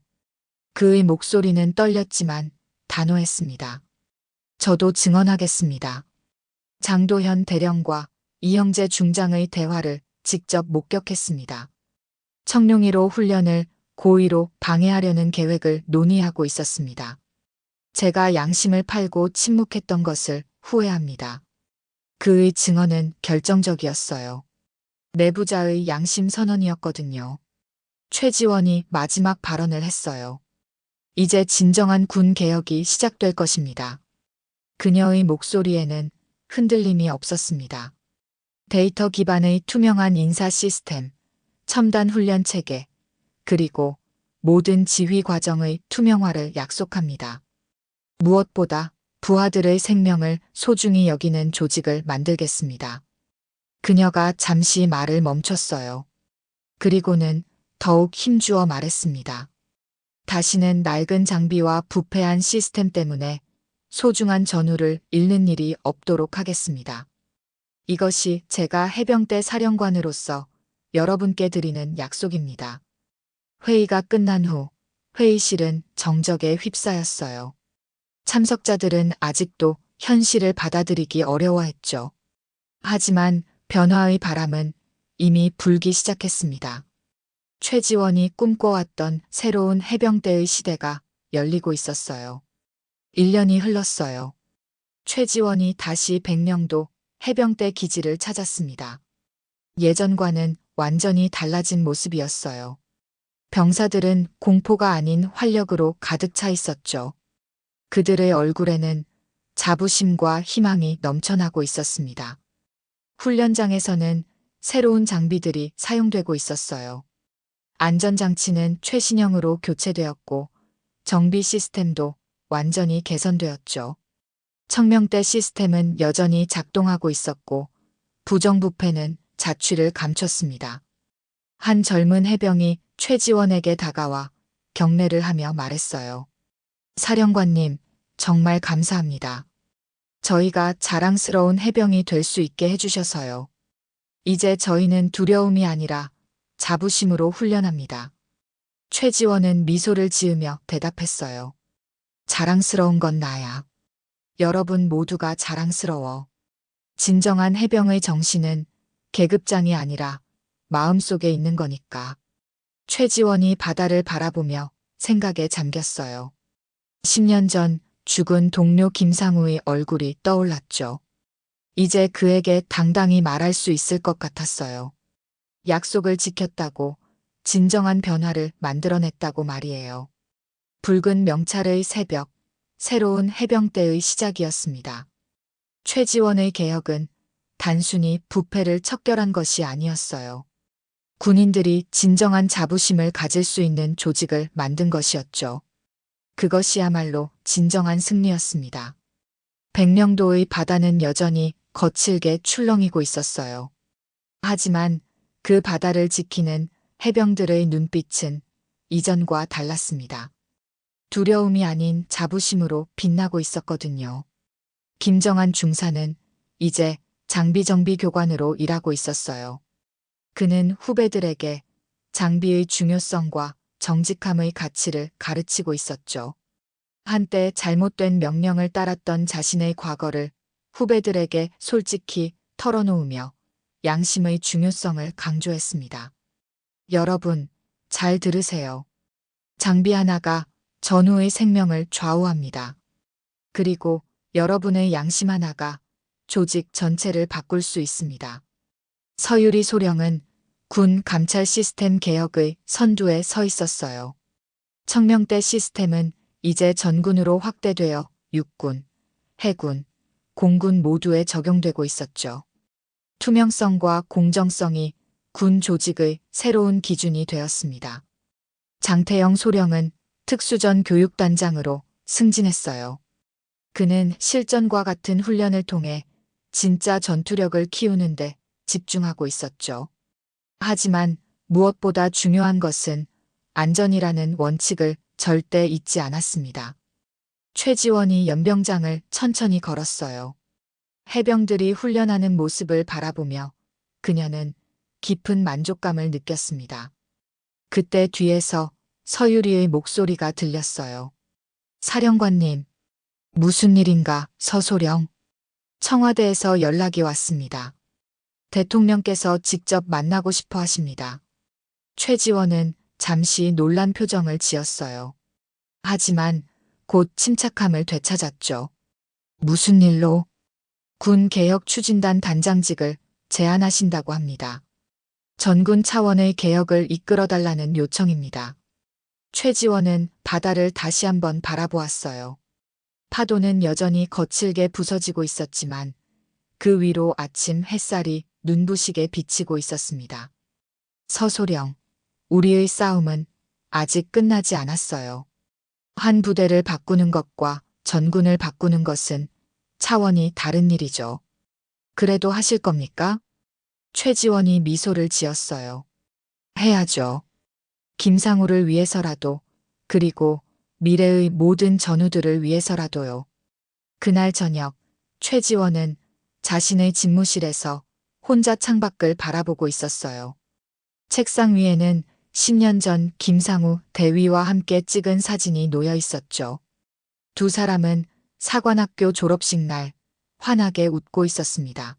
Speaker 2: 그의 목소리는 떨렸지만 단호했습니다. 저도 증언하겠습니다. 장도현 대령과 이형제 중장의 대화를 직접 목격했습니다. 청룡1호 훈련을 고의로 방해하려는 계획을 논의하고 있었습니다. 제가 양심을 팔고 침묵했던 것을 후회합니다. 그의 증언은 결정적이었어요. 내부자의 양심 선언이었거든요. 최지원이 마지막 발언을 했어요. 이제 진정한 군 개혁이 시작될 것입니다. 그녀의 목소리에는 흔들림이 없었습니다. 데이터 기반의 투명한 인사 시스템, 첨단 훈련 체계, 그리고 모든 지휘 과정의 투명화를 약속합니다. 무엇보다 부하들의 생명을 소중히 여기는 조직을 만들겠습니다. 그녀가 잠시 말을 멈췄어요. 그리고는 더욱 힘주어 말했습니다. 다시는 낡은 장비와 부패한 시스템 때문에 소중한 전우를 잃는 일이 없도록 하겠습니다. 이것이 제가 해병대 사령관으로서 여러분께 드리는 약속입니다. 회의가 끝난 후 회의실은 정적에 휩싸였어요. 참석자들은 아직도 현실을 받아들이기 어려워했죠. 하지만 변화의 바람은 이미 불기 시작했습니다. 최지원이 꿈꿔왔던 새로운 해병대의 시대가 열리고 있었어요. 1년이 흘렀어요. 최지원이 다시 백령도 해병대 기지를 찾았습니다. 예전과는 완전히 달라진 모습이었어요. 병사들은 공포가 아닌 활력으로 가득 차 있었죠. 그들의 얼굴에는 자부심과 희망이 넘쳐나고 있었습니다. 훈련장에서는 새로운 장비들이 사용되고 있었어요. 안전장치는 최신형으로 교체되었고 정비 시스템도 완전히 개선되었죠. 청명대 시스템은 여전히 작동하고 있었고 부정부패는 자취를 감췄습니다. 한 젊은 해병이 최지원에게 다가와 경례를 하며 말했어요. 사령관님, 정말 감사합니다. 저희가 자랑스러운 해병이 될 수 있게 해주셔서요. 이제 저희는 두려움이 아니라 자부심으로 훈련합니다. 최지원은 미소를 지으며 대답했어요. 자랑스러운 건 나야. 여러분 모두가 자랑스러워. 진정한 해병의 정신은 계급장이 아니라 마음속에 있는 거니까. 최지원이 바다를 바라보며 생각에 잠겼어요. 10년 전 죽은 동료 김상우의 얼굴이 떠올랐죠. 이제 그에게 당당히 말할 수 있을 것 같았어요. 약속을 지켰다고, 진정한 변화를 만들어냈다고 말이에요. 붉은 명찰의 새벽, 새로운 해병대의 시작이었습니다. 최지원의 개혁은 단순히 부패를 척결한 것이 아니었어요. 군인들이 진정한 자부심을 가질 수 있는 조직을 만든 것이었죠. 그것이야말로 진정한 승리였습니다. 백령도의 바다는 여전히 거칠게 출렁이고 있었어요. 하지만 그 바다를 지키는 해병들의 눈빛은 이전과 달랐습니다. 두려움이 아닌 자부심으로 빛나고 있었거든요. 김정한 중사는 이제 장비 정비 교관으로 일하고 있었어요. 그는 후배들에게 장비의 중요성과 정직함의 가치를 가르치고 있었죠. 한때 잘못된 명령을 따랐던 자신의 과거를 후배들에게 솔직히 털어놓으며 양심의 중요성을 강조했습니다. 여러분, 잘 들으세요. 장비 하나가 전우의 생명을 좌우합니다. 그리고 여러분의 양심 하나가 조직 전체를 바꿀 수 있습니다. 서유리 소령은 군 감찰 시스템 개혁의 선두에 서 있었어요. 청명대 시스템은 이제 전군으로 확대되어 육군, 해군, 공군 모두에 적용되고 있었죠. 투명성과 공정성이 군 조직의 새로운 기준이 되었습니다. 장태영 소령은 특수전 교육단장으로 승진했어요. 그는 실전과 같은 훈련을 통해 진짜 전투력을 키우는데 집중하고 있었죠. 하지만 무엇보다 중요한 것은 안전이라는 원칙을 절대 잊지 않았습니다. 최지원이 연병장을 천천히 걸었어요. 해병들이 훈련하는 모습을 바라보며 그녀는 깊은 만족감을 느꼈습니다. 그때 뒤에서 서유리의 목소리가 들렸어요. 사령관님, 무슨 일인가, 서소령. 청와대에서 연락이 왔습니다. 대통령께서 직접 만나고 싶어 하십니다. 최지원은 잠시 놀란 표정을 지었어요. 하지만 곧 침착함을 되찾았죠. 무슨 일로? 군 개혁 추진단 단장직을 제안하신다고 합니다. 전군 차원의 개혁을 이끌어달라는 요청입니다. 최지원은 바다를 다시 한번 바라보았어요. 파도는 여전히 거칠게 부서지고 있었지만 그 위로 아침 햇살이 눈부시게 비치고 있었습니다. 서소령, 우리의 싸움은 아직 끝나지 않았어요. 한 부대를 바꾸는 것과 전군을 바꾸는 것은 차원이 다른 일이죠. 그래도 하실 겁니까? 최지원이 미소를 지었어요. 해야죠. 김상우를 위해서라도, 그리고 미래의 모든 전우들을 위해서라도요. 그날 저녁, 최지원은 자신의 집무실에서 혼자 창밖을 바라보고 있었어요. 책상 위에는 10년 전 김상우 대위와 함께 찍은 사진이 놓여 있었죠. 두 사람은 사관학교 졸업식 날 환하게 웃고 있었습니다.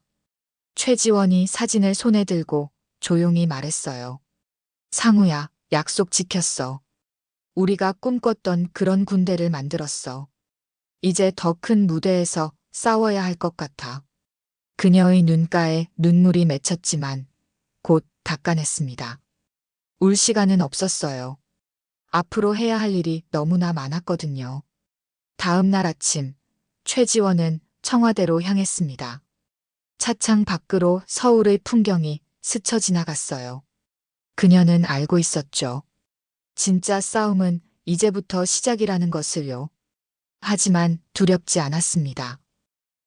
Speaker 2: 최지원이 사진을 손에 들고 조용히 말했어요. 상우야, 약속 지켰어. 우리가 꿈꿨던 그런 군대를 만들었어. 이제 더 큰 무대에서 싸워야 할 것 같아. 그녀의 눈가에 눈물이 맺혔지만 곧 닦아냈습니다. 울 시간은 없었어요. 앞으로 해야 할 일이 너무나 많았거든요. 다음 날 아침, 최지원은 청와대로 향했습니다. 차창 밖으로 서울의 풍경이 스쳐 지나갔어요. 그녀는 알고 있었죠. 진짜 싸움은 이제부터 시작이라는 것을요. 하지만 두렵지 않았습니다.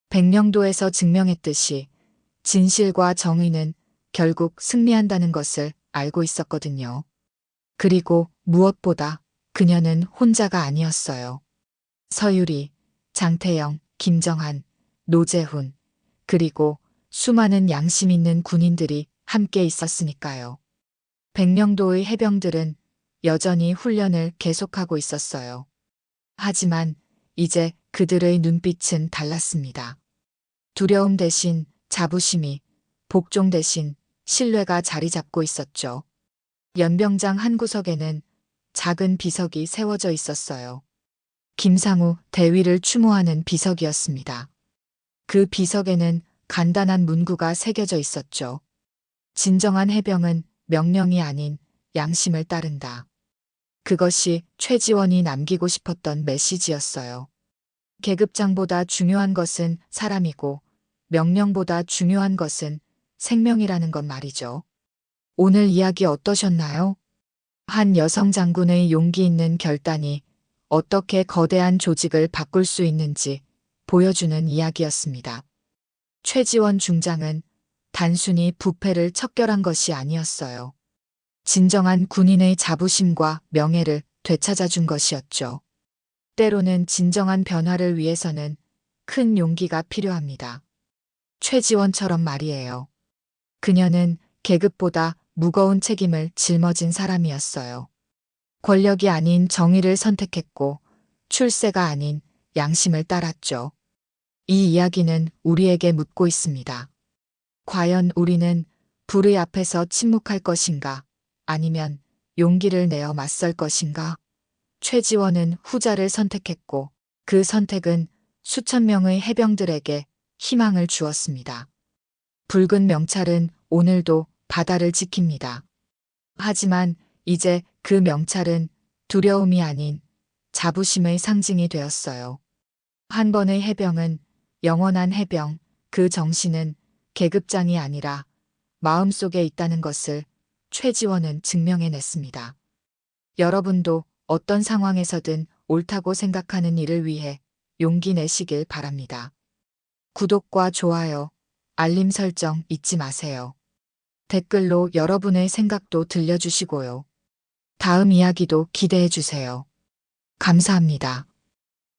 Speaker 2: 백령도에서 증명했듯이 진실과 정의는 결국 승리한다는 것을 알고 있었거든요. 그리고 무엇보다 그녀는 혼자가 아니었어요. 서유리, 장태영, 김정한, 노재훈, 그리고 수많은 양심 있는 군인들이 함께 있었으니까요. 백령도의 해병들은 여전히 훈련을 계속하고 있었어요. 하지만 이제 그들의 눈빛은 달랐습니다. 두려움 대신 자부심이, 복종 대신 신뢰가 자리 잡고 있었죠. 연병장 한 구석에는 작은 비석이 세워져 있었어요. 김상우 대위를 추모하는 비석이었습니다. 그 비석에는 간단한 문구가 새겨져 있었죠. 진정한 해병은 명령이 아닌 양심을 따른다. 그것이 최지원이 남기고 싶었던 메시지였어요. 계급장보다 중요한 것은 사람이고 명령보다 중요한 것은 생명이라는 것 말이죠. 오늘 이야기 어떠셨나요? 한 여성 장군의 용기 있는 결단이 어떻게 거대한 조직을 바꿀 수 있는지 보여주는 이야기였습니다. 최지원 중장은 단순히 부패를 척결한 것이 아니었어요. 진정한 군인의 자부심과 명예를 되찾아준 것이었죠. 때로는 진정한 변화를 위해서는 큰 용기가 필요합니다. 최지원처럼 말이에요. 그녀는 계급보다 무거운 책임을 짊어진 사람이었어요. 권력이 아닌 정의를 선택했고 출세가 아닌 양심을 따랐죠. 이 이야기는 우리에게 묻고 있습니다. 과연 우리는 불의 앞에서 침묵할 것인가? 아니면 용기를 내어 맞설 것인가? 최지원은 후자를 선택했고 그 선택은 수천 명의 해병들에게 희망을 주었습니다. 붉은 명찰은 오늘도 바다를 지킵니다. 하지만 이제 그 명찰은 두려움이 아닌 자부심의 상징이 되었어요. 한 번의 해병은 영원한 해병, 그 정신은 계급장이 아니라 마음속에 있다는 것을 최지원은 증명해냈습니다. 여러분도 어떤 상황에서든 옳다고 생각하는 일을 위해 용기 내시길 바랍니다. 구독과 좋아요, 알림 설정 잊지 마세요. 댓글로 여러분의 생각도 들려주시고요. 다음 이야기도 기대해 주세요. 감사합니다.